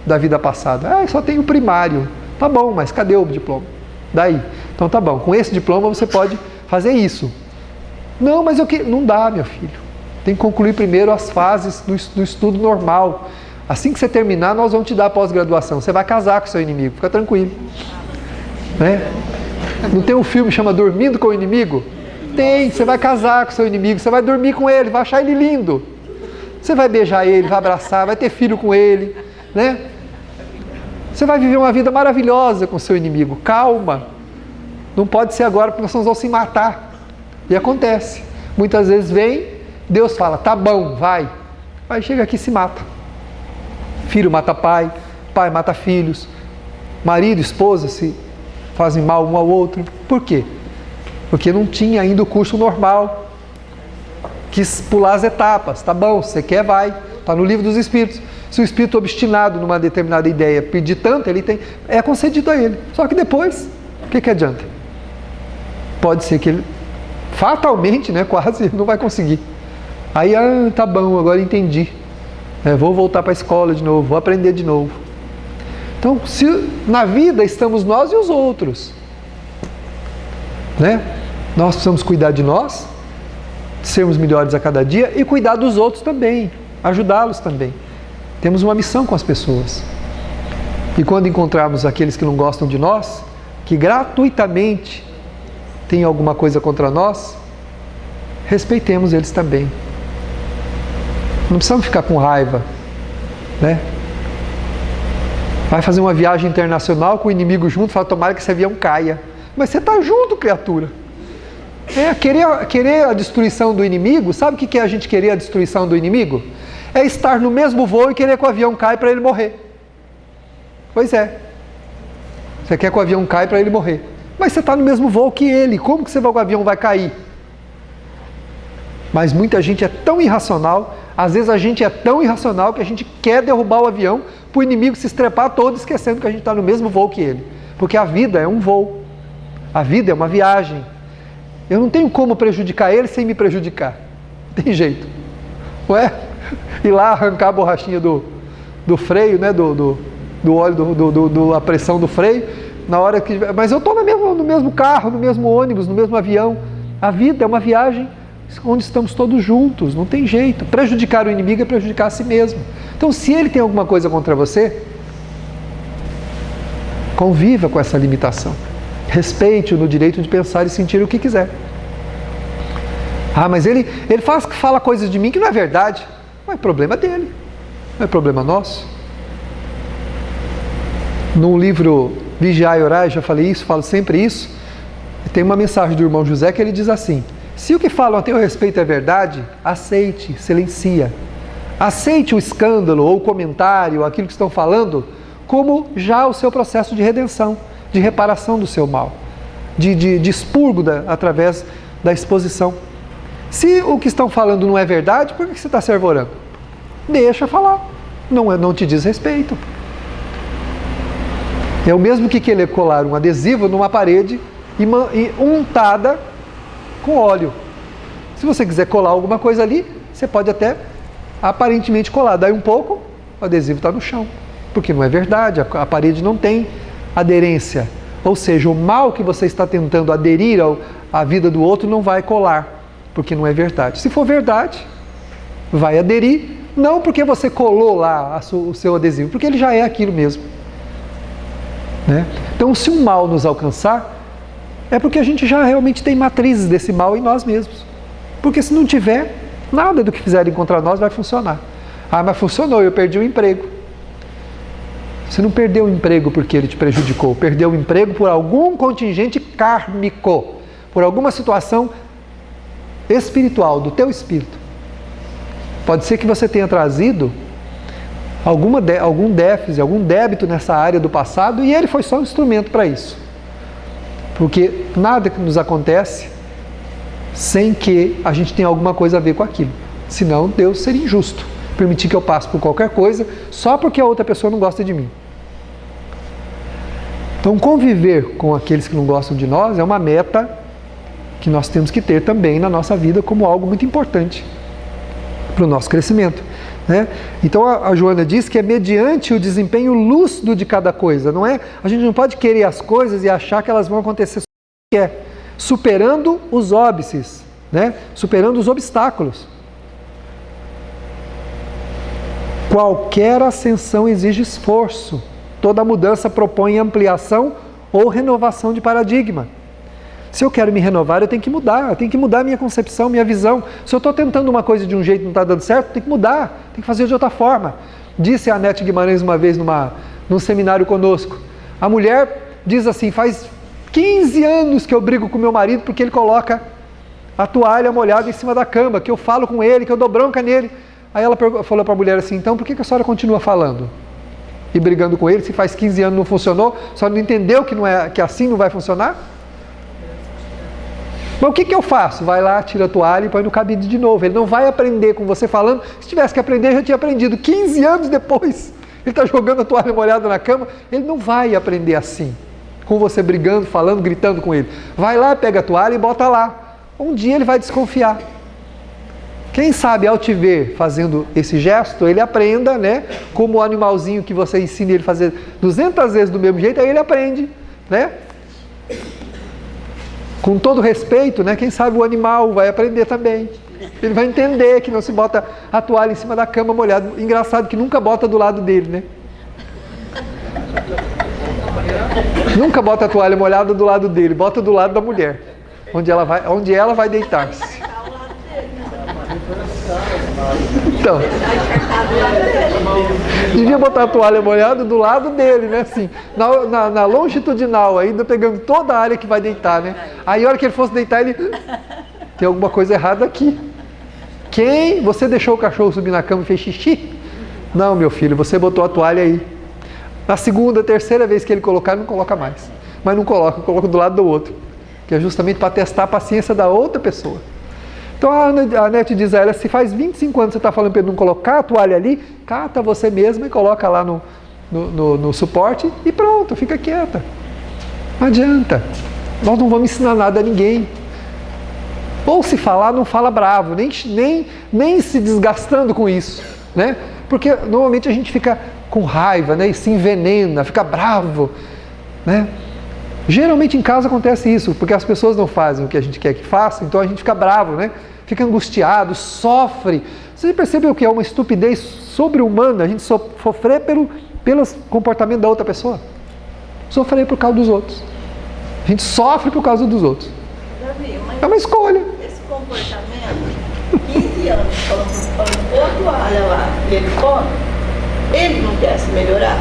da vida passada? Ah, só tenho o primário. Tá bom, mas cadê o diploma? Daí. Então tá bom, com esse diploma você pode fazer isso. Não, mas não dá, meu filho. Tem que concluir primeiro as fases do estudo normal. Assim que você terminar, nós vamos te dar a pós-graduação. Você vai casar com o seu inimigo, fica tranquilo. Né? Não tem um filme que chama Dormindo com o Inimigo? Tem, você vai casar com o seu inimigo, você vai dormir com ele, vai achar ele lindo. Você vai beijar ele, vai abraçar, vai ter filho com ele, né? Você vai viver uma vida maravilhosa com o seu inimigo. Calma. Não pode ser agora, porque nós vamos se matar. E acontece. Muitas vezes vem, Deus fala, tá bom, vai. Aí chega aqui e se mata. Filho mata pai, pai mata filhos, marido, esposa se fazem mal um ao outro. Por quê? Porque não tinha ainda o curso normal. Quis pular as etapas. Tá bom, você quer, vai. Está no livro dos Espíritos. Se o Espírito obstinado numa determinada ideia pedir tanto, é concedido a ele. Só que depois, o que adianta? Pode ser que ele, fatalmente, né, quase, não vai conseguir. Aí, tá bom, agora entendi. Vou voltar para a escola de novo, vou aprender de novo. Então, se na vida estamos nós e os outros, né? Nós precisamos cuidar de nós, sermos melhores a cada dia e cuidar dos outros também, ajudá-los também. Temos uma missão com as pessoas. E quando encontrarmos aqueles que não gostam de nós, que gratuitamente têm alguma coisa contra nós, respeitemos eles também. Não precisamos ficar com raiva, né? Vai fazer uma viagem internacional com o inimigo junto, fala, tomara que esse avião caia. Mas você está junto, criatura. Querer a destruição do inimigo, sabe o que é a gente querer a destruição do inimigo? É estar no mesmo voo e querer que o avião caia para ele morrer. Pois é. Você quer que o avião caia para ele morrer. Mas você está no mesmo voo que ele. Como que o avião vai cair? Mas muita gente é tão irracional, às vezes a gente é tão irracional que a gente quer derrubar o avião para o inimigo se estrepar todo, esquecendo que a gente está no mesmo voo que ele. Porque a vida é um voo. A vida é uma viagem. Eu não tenho como prejudicar ele sem me prejudicar. Tem jeito. Não é? Ir lá arrancar a borrachinha do freio, né? Do óleo, a pressão do freio, na hora que... Mas eu estou no mesmo carro, no mesmo ônibus, no mesmo avião. A vida é uma viagem onde estamos todos juntos, não tem jeito. Prejudicar o inimigo é prejudicar a si mesmo. Então, se ele tem alguma coisa contra você, conviva com essa limitação. Respeite-o no direito de pensar e sentir o que quiser. Ah, mas ele fala coisas de mim que não é verdade. Não é problema dele, não é problema nosso. No livro Vigiar e Orar, já falei isso, falo sempre isso. Tem uma mensagem do irmão José que ele diz assim: se o que falam a teu respeito é verdade, aceite, silencia. Aceite o escândalo ou o comentário, aquilo que estão falando, como já o seu processo de redenção, de reparação do seu mal, de expurgo através da exposição. Se o que estão falando não é verdade, por que você está se arvorando? Deixa falar, não te diz respeito. É o mesmo que querer colar um adesivo numa parede e untada com óleo. Se você quiser colar alguma coisa ali, você pode até aparentemente colar. Daí um pouco, o adesivo está no chão. Porque não é verdade, a parede não tem aderência. Ou seja, o mal que você está tentando aderir à vida do outro não vai colar, porque não é verdade. Se for verdade, vai aderir, não porque você colou lá o seu adesivo, porque ele já é aquilo mesmo. Né? Então, se um mal nos alcançar, é porque a gente já realmente tem matrizes desse mal em nós mesmos. Porque se não tiver, nada do que fizerem contra nós vai funcionar. Ah, mas funcionou, eu perdi o emprego. Você não perdeu o emprego porque ele te prejudicou, perdeu o emprego por algum contingente kármico, por alguma situação espiritual, do teu espírito. Pode ser que você tenha trazido algum déficit, algum débito nessa área do passado e ele foi só um instrumento para isso. Porque nada que nos acontece sem que a gente tenha alguma coisa a ver com aquilo. Senão Deus seria injusto permitir que eu passe por qualquer coisa só porque a outra pessoa não gosta de mim. Então, conviver com aqueles que não gostam de nós é uma meta que nós temos que ter também na nossa vida como algo muito importante para o nosso crescimento. Né? Então, a Joana diz que é mediante o desempenho lúcido de cada coisa. Não é? A gente não pode querer as coisas e achar que elas vão acontecer só porque é. Superando os óbices, né? Superando os obstáculos. Qualquer ascensão exige esforço. Toda mudança propõe ampliação ou renovação de paradigma. Se eu quero me renovar, eu tenho que mudar a minha concepção, minha visão. Se eu estou tentando uma coisa de um jeito e não está dando certo, tem que mudar, tem que fazer de outra forma. Disse a Anete Guimarães uma vez num seminário conosco. A mulher diz assim: faz 15 anos que eu brigo com meu marido porque ele coloca a toalha molhada em cima da cama, que eu falo com ele, que eu dou bronca nele. Aí ela falou para a mulher assim: então por que a senhora continua falando e brigando com ele, se faz 15 anos não funcionou, a senhora não entendeu que assim não vai funcionar? Mas o que eu faço? Vai lá, tira a toalha e põe no cabide de novo. Ele não vai aprender com você falando. Se tivesse que aprender, já tinha aprendido. 15 anos depois, ele está jogando a toalha molhada na cama. Ele não vai aprender assim, com você brigando, falando, gritando com ele. Vai lá, pega a toalha e bota lá. Um dia ele vai desconfiar. Quem sabe, ao te ver fazendo esse gesto, ele aprenda, né? Como o animalzinho que você ensina ele a fazer 200 vezes do mesmo jeito, aí ele aprende, né? Com todo respeito, né? Quem sabe o animal vai aprender também. Ele vai entender que não se bota a toalha em cima da cama molhada. Engraçado que nunca bota do lado dele, né? Nunca bota a toalha molhada do lado dele, bota do lado da mulher, onde ela vai deitar-se. Então, devia botar a toalha molhada do lado dele, né? Assim, na longitudinal, ainda pegando toda a área que vai deitar, né? Aí a hora que ele fosse deitar, ele... Tem alguma coisa errada aqui. Você deixou o cachorro subir na cama e fez xixi? Não, meu filho, você botou a toalha aí. Na segunda, terceira vez que ele colocar, não coloca mais. Mas não coloca do lado do outro. Que é justamente para testar a paciência da outra pessoa. Então a Anete diz a ela: se faz 25 anos você está falando para ele não colocar a toalha ali, cata você mesma e coloca lá no suporte e pronto, fica quieta. Não adianta. Nós não vamos ensinar nada a ninguém. Ou se falar, não fala bravo, nem se desgastando com isso, né? Porque normalmente a gente fica com raiva, né? E se envenena, fica bravo, né? Geralmente em casa acontece isso, porque as pessoas não fazem o que a gente quer que façam, então a gente fica bravo, né? Fica angustiado, sofre. Você percebeu que é uma estupidez sobre-humana a gente sofrer pelo comportamento da outra pessoa? Sofrer por causa dos outros. A gente sofre por causa dos outros. Davi, É uma escolha. Esse comportamento, 15 anos falando outro olha lá, ele come, ele não quer se melhorar.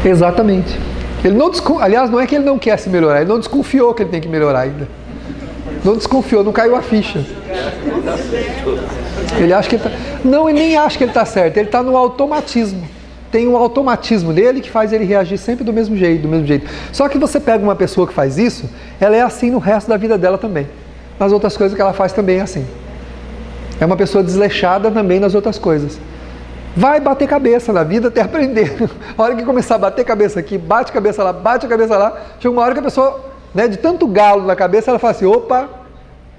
Exatamente. Ele não aliás, não é que ele não quer se melhorar, ele não desconfiou que ele tem que melhorar ainda. Não desconfiou, não caiu a ficha. Ele acha que ele tá... Não, ele nem acha que ele está certo, ele está no automatismo. Tem um automatismo dele que faz ele reagir sempre do mesmo jeito. Só que você pega uma pessoa que faz isso, ela é assim no resto da vida dela também. Nas outras coisas que ela faz também é assim. É uma pessoa desleixada também nas outras coisas. Vai bater cabeça na vida até aprender. A hora que começar a bater cabeça aqui, bate cabeça lá, chega uma hora que a pessoa, né, de tanto galo na cabeça, ela fala assim, opa,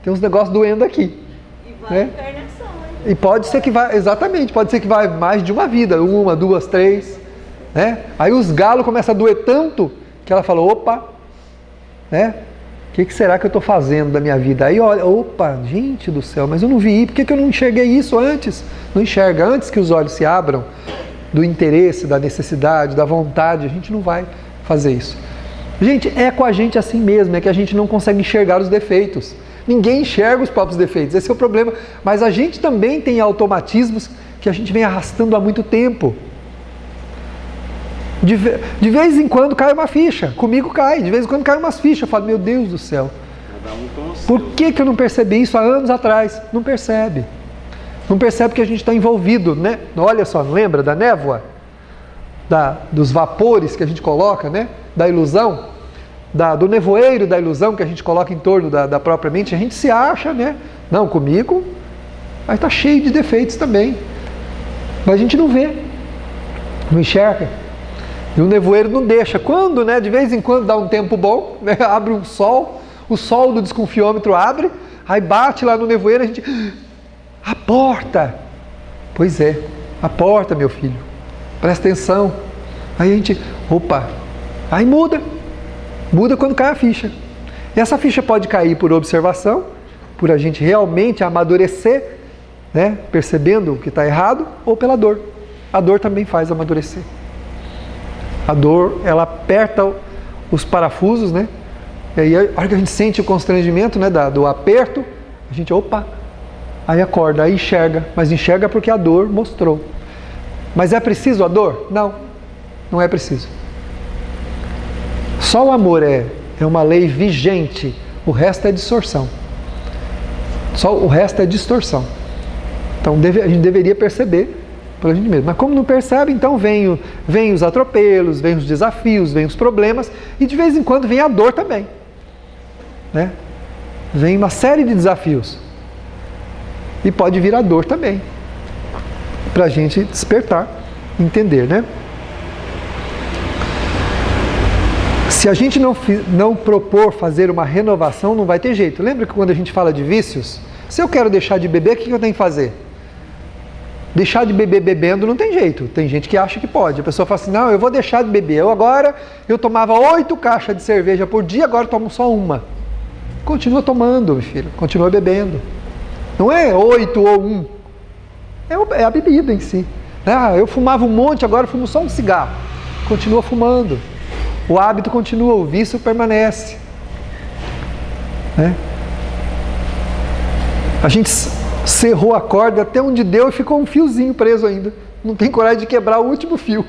tem uns negócios doendo aqui. E vai né? encarnação, hein? E pode ser que vai, exatamente, pode ser que vai mais de uma vida, 1, 2, 3, né? Aí os galos começam a doer tanto que ela fala, opa, né? O que será que eu estou fazendo da minha vida? Aí olha, opa, gente do céu, mas eu não vi, por que eu não enxerguei isso antes? Não enxerga, antes que os olhos se abram do interesse, da necessidade, da vontade, a gente não vai fazer isso. Gente, é com a gente assim mesmo, é que a gente não consegue enxergar os defeitos. Ninguém enxerga os próprios defeitos, esse é o problema. Mas a gente também tem automatismos que a gente vem arrastando há muito tempo. De vez em quando cai uma ficha, comigo cai, de vez em quando cai umas fichas, eu falo, meu Deus do céu, por que eu não percebi isso há anos atrás? Não percebe. Não percebe que a gente está envolvido, né? Olha só, lembra da névoa? Dos vapores que a gente coloca, né? Da ilusão, do nevoeiro da ilusão que a gente coloca em torno da própria mente, a gente se acha, né? Não, comigo, aí está cheio de defeitos também. Mas a gente não vê, não enxerga. E o nevoeiro não deixa. Quando, né, de vez em quando dá um tempo bom, né, abre um sol, o sol do desconfiômetro abre, aí bate lá no nevoeiro, a gente... A porta! Pois é, a porta, meu filho. Presta atenção. Aí a gente... Opa! Aí muda. Muda quando cai a ficha. E essa ficha pode cair por observação, por a gente realmente amadurecer, né, percebendo o que está errado, ou pela dor. A dor também faz amadurecer. A dor, ela aperta os parafusos, né? E aí, a hora que a gente sente o constrangimento, né, do aperto, a gente, opa, aí acorda, aí enxerga. Mas enxerga porque a dor mostrou. Mas é preciso a dor? Não, não é preciso. Só o amor é uma lei vigente, o resto é distorção. Só o resto é distorção. Então a gente deveria perceber pela gente mesmo. Mas como não percebe, então vem os atropelos, vem os desafios, vem os problemas e de vez em quando vem a dor também, né? Vem uma série de desafios e pode vir a dor também, para a gente despertar, entender, né? Se a gente não propor fazer uma renovação, não vai ter jeito. Lembra que quando a gente fala de vícios, se eu quero deixar de beber, o que eu tenho que fazer? Deixar de beber bebendo não tem jeito. Tem gente que acha que pode. A pessoa fala assim, não, eu vou deixar de beber. Eu tomava 8 caixas de cerveja por dia, agora eu tomo só uma. Continua tomando, meu filho. Continua bebendo. Não é 8 ou 1. É a bebida em si. Ah, eu fumava um monte, agora eu fumo só um cigarro. Continua fumando. O hábito continua, o vício permanece. Né? A gente cerrou a corda até onde deu e ficou um fiozinho preso ainda. Não tem coragem de quebrar o último fio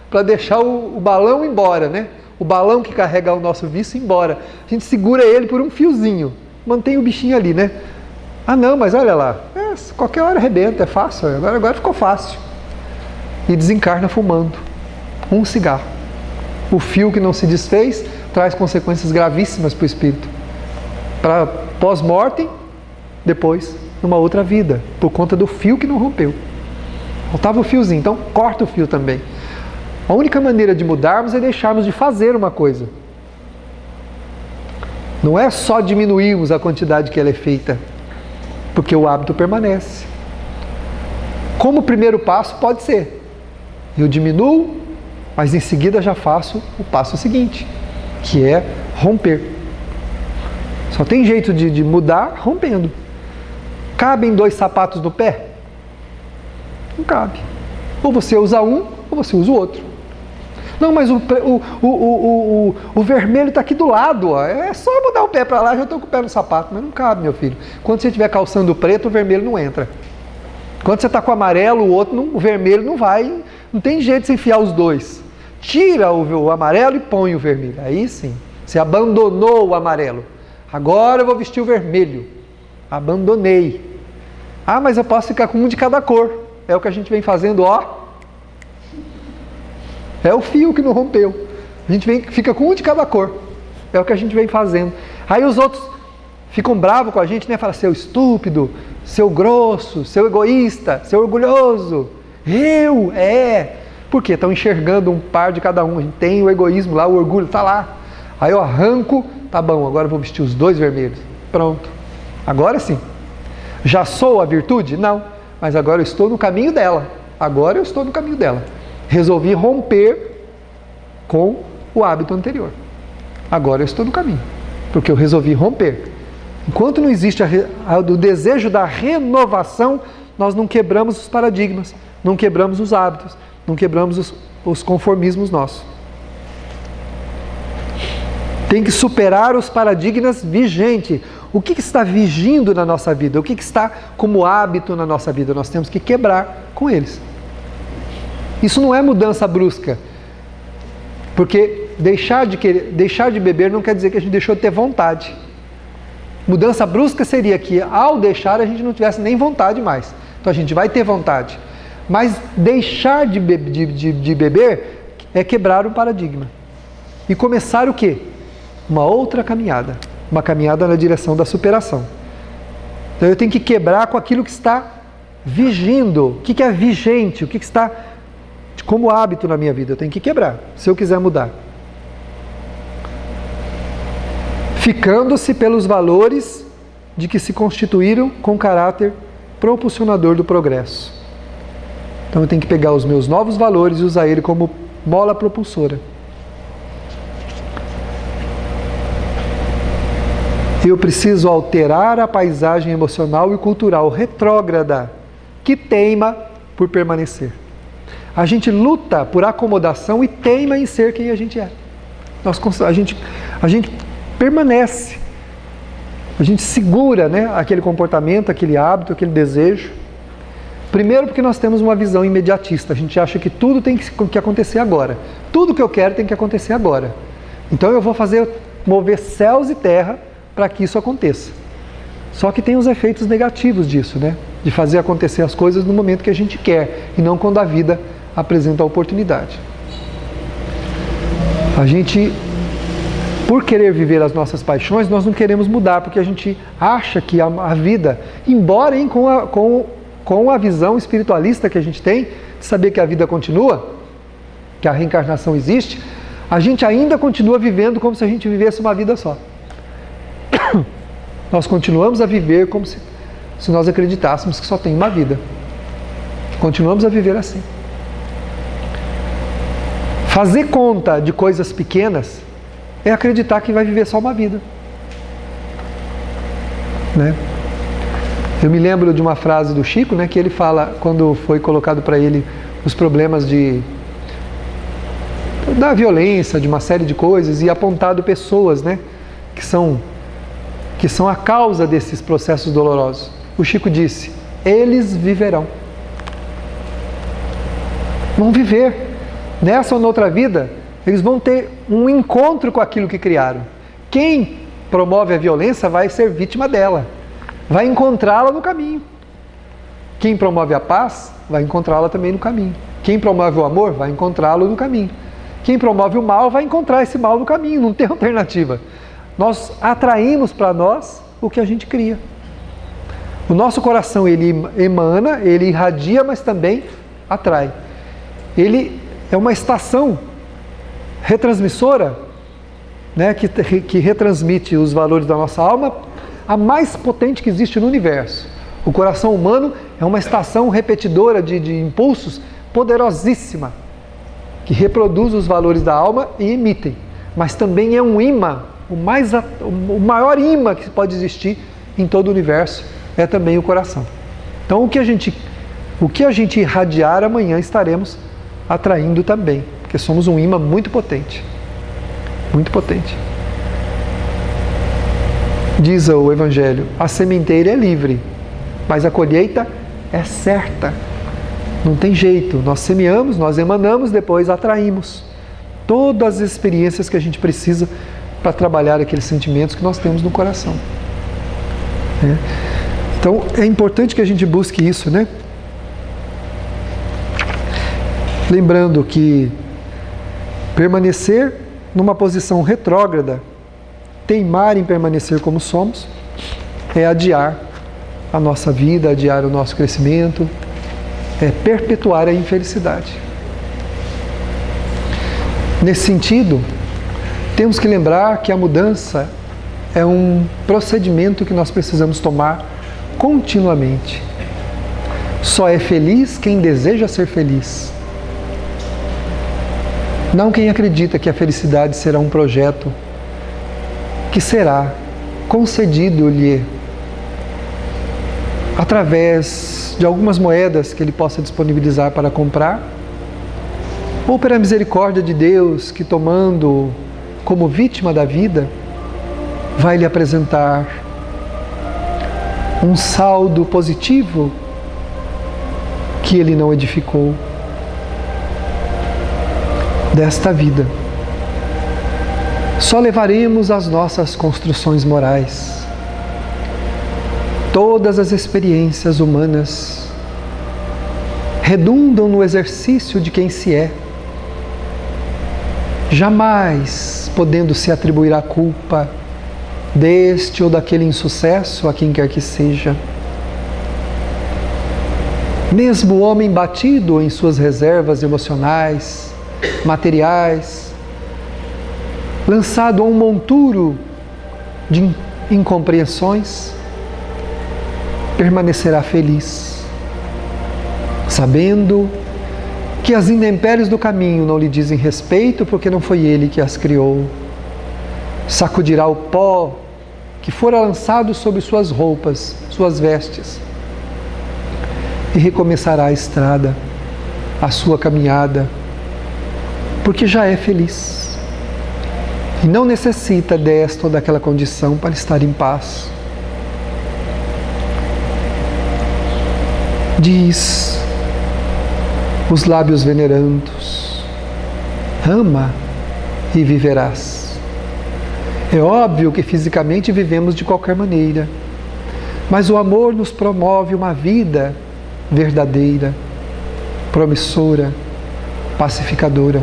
para deixar o balão embora, né? O balão que carrega o nosso vício embora. A gente segura ele por um fiozinho, mantém o bichinho ali, né? Ah não, mas olha lá, qualquer hora arrebenta, é fácil, agora ficou fácil. E desencarna fumando um cigarro. O fio que não se desfez traz consequências gravíssimas para o espírito. Para pós-mortem, depois numa outra vida, por conta do fio que não rompeu. Faltava o fiozinho, então corta o fio também. A única maneira de mudarmos é deixarmos de fazer uma coisa. Não é só diminuirmos a quantidade que ela é feita, porque o hábito permanece. Como primeiro passo pode ser, eu diminuo, mas em seguida já faço o passo seguinte, que é romper. Só tem jeito de mudar rompendo. Cabem 2 sapatos no pé? Não cabe. Ou você usa um, ou você usa o outro. Não, mas o vermelho está aqui do lado, ó. É só mudar o pé para lá, já estou com o pé no sapato. Mas não cabe, meu filho. Quando você estiver calçando o preto, o vermelho não entra. Quando você está com o amarelo, o vermelho não vai. Não tem jeito de você enfiar os dois. Tira o amarelo e põe o vermelho. Aí sim, você abandonou o amarelo. Agora eu vou vestir o vermelho. Abandonei. Ah, mas eu posso ficar com um de cada cor. É o que a gente vem fazendo, ó. É o fio que não rompeu. A gente fica com um de cada cor. É o que a gente vem fazendo. Aí os outros ficam bravos com a gente, né? Fala, seu estúpido, seu grosso, seu egoísta, seu orgulhoso. Por quê? Estão enxergando um par de cada um. A gente tem o egoísmo lá, o orgulho está lá. Aí eu arranco, tá bom, agora eu vou vestir os 2 vermelhos. Pronto. Agora sim. Já sou a virtude? Não. Mas agora eu estou no caminho dela. Agora eu estou no caminho dela. Resolvi romper com o hábito anterior. Agora eu estou no caminho. Porque eu resolvi romper. Enquanto não existe o desejo da renovação, nós não quebramos os paradigmas, não quebramos os hábitos, não quebramos os conformismos nossos. Tem que superar os paradigmas vigentes. O que está vigindo na nossa vida? O que está como hábito na nossa vida? Nós temos que quebrar com eles. Isso não é mudança brusca. Porque deixar de beber não quer dizer que a gente deixou de ter vontade. Mudança brusca seria que ao deixar a gente não tivesse nem vontade mais. Então a gente vai ter vontade. Mas deixar de beber é quebrar o paradigma. E começar o quê? Uma outra caminhada. Uma caminhada na direção da superação. Então eu tenho que quebrar com aquilo que está vigindo. O que é vigente? O que está como hábito na minha vida? Eu tenho que quebrar, se eu quiser mudar. Ficando-se pelos valores de que se constituíram com caráter propulsionador do progresso. Então eu tenho que pegar os meus novos valores e usar ele como mola propulsora. Eu preciso alterar a paisagem emocional e cultural retrógrada que teima por permanecer. A gente luta por acomodação e teima em ser quem a gente é. A gente permanece. A gente segura, né, aquele comportamento, aquele hábito, aquele desejo. Primeiro porque nós temos uma visão imediatista. A gente acha que tudo tem que acontecer agora. Tudo que eu quero tem que acontecer agora. Então eu vou mover céus e terra para que isso aconteça. Só que tem os efeitos negativos disso, né? De fazer acontecer as coisas no momento que a gente quer e não quando a vida apresenta a oportunidade. A gente, por querer viver as nossas paixões, nós não queremos mudar, porque a gente acha que a vida, embora com a visão espiritualista que a gente tem, de saber que a vida continua, que a reencarnação existe, a gente ainda continua vivendo como se a gente vivesse uma vida só. Nós continuamos a viver como se nós acreditássemos que só tem uma vida. Continuamos a viver assim. Fazer conta de coisas pequenas é acreditar que vai viver só uma vida. Né? Eu me lembro de uma frase do Chico, né, que ele fala, quando foi colocado para ele os problemas da violência, de uma série de coisas, e apontado pessoas, né, que são a causa desses processos dolorosos. O Chico disse, eles viverão. Vão viver. Nessa ou noutra vida, eles vão ter um encontro com aquilo que criaram. Quem promove a violência vai ser vítima dela. Vai encontrá-la no caminho. Quem promove a paz, vai encontrá-la também no caminho. Quem promove o amor, vai encontrá-lo no caminho. Quem promove o mal, vai encontrar esse mal no caminho. Não tem alternativa. Nós atraímos para nós o que a gente cria. O nosso coração, ele emana, ele irradia, mas também atrai. Ele é uma estação retransmissora né, que retransmite os valores da nossa alma, a mais potente que existe no universo. O coração humano é uma estação repetidora de impulsos poderosíssima, que reproduz os valores da alma e emitem. Mas também é um imã, o maior imã que pode existir em todo o universo é também o coração. Então o que a gente irradiar amanhã estaremos atraindo também, porque somos um imã muito potente. Muito potente. Diz o Evangelho, a sementeira é livre, mas a colheita é certa. Não tem jeito, nós semeamos, nós emanamos, depois atraímos todas as experiências que a gente precisa para trabalhar aqueles sentimentos que nós temos no coração. Então é importante que a gente busque isso, né? Lembrando que permanecer numa posição retrógrada, teimar em permanecer como somos, é adiar a nossa vida, adiar o nosso crescimento, é perpetuar a infelicidade. Nesse sentido, temos que lembrar que a mudança é um procedimento que nós precisamos tomar continuamente. Só é feliz quem deseja ser feliz. Não quem acredita que a felicidade será um projeto que será concedido-lhe através de algumas moedas que ele possa disponibilizar para comprar, ou pela misericórdia de Deus que, tomando como vítima da vida, vai lhe apresentar um saldo positivo que ele não edificou desta vida. Só levaremos as nossas construções morais. Todas as experiências humanas redundam no exercício de quem se é, jamais podendo se atribuir a culpa deste ou daquele insucesso a quem quer que seja. Mesmo o homem batido em suas reservas emocionais, materiais, lançado a um monturo de incompreensões, permanecerá feliz, sabendo que as intempéries do caminho não lhe dizem respeito, porque não foi ele que as criou. Sacudirá o pó que fora lançado sobre suas roupas, suas vestes, e recomeçará a estrada, a sua caminhada, porque já é feliz e não necessita desta ou daquela condição para estar em paz. Diz os lábios venerandos: ama e viverás. É óbvio que fisicamente vivemos de qualquer maneira, mas o amor nos promove uma vida verdadeira, promissora, pacificadora.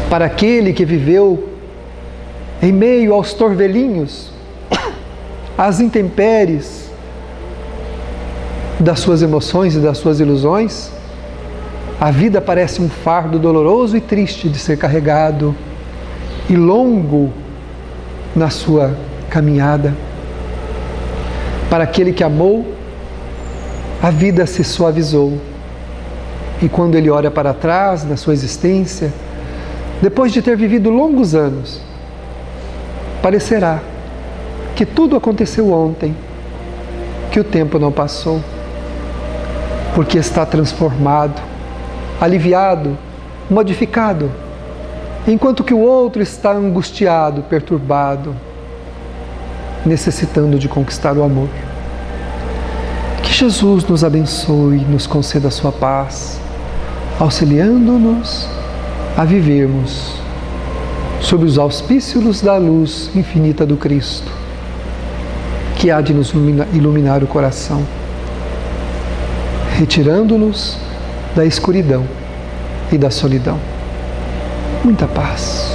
Para aquele que viveu em meio aos torvelinhos, às intempéries das suas emoções e das suas ilusões, a vida parece um fardo doloroso e triste de ser carregado e longo na sua caminhada. Para aquele que amou, a vida se suavizou. E quando ele olha para trás na sua existência, depois de ter vivido longos anos, parecerá que tudo aconteceu ontem, que o tempo não passou, porque está transformado, aliviado, modificado, enquanto que o outro está angustiado, perturbado, necessitando de conquistar o amor. Que Jesus nos abençoe, nos conceda a sua paz, auxiliando-nos a vivermos sob os auspícios da luz infinita do Cristo, que há de nos iluminar o coração, retirando-nos da escuridão e da solidão. Muita paz.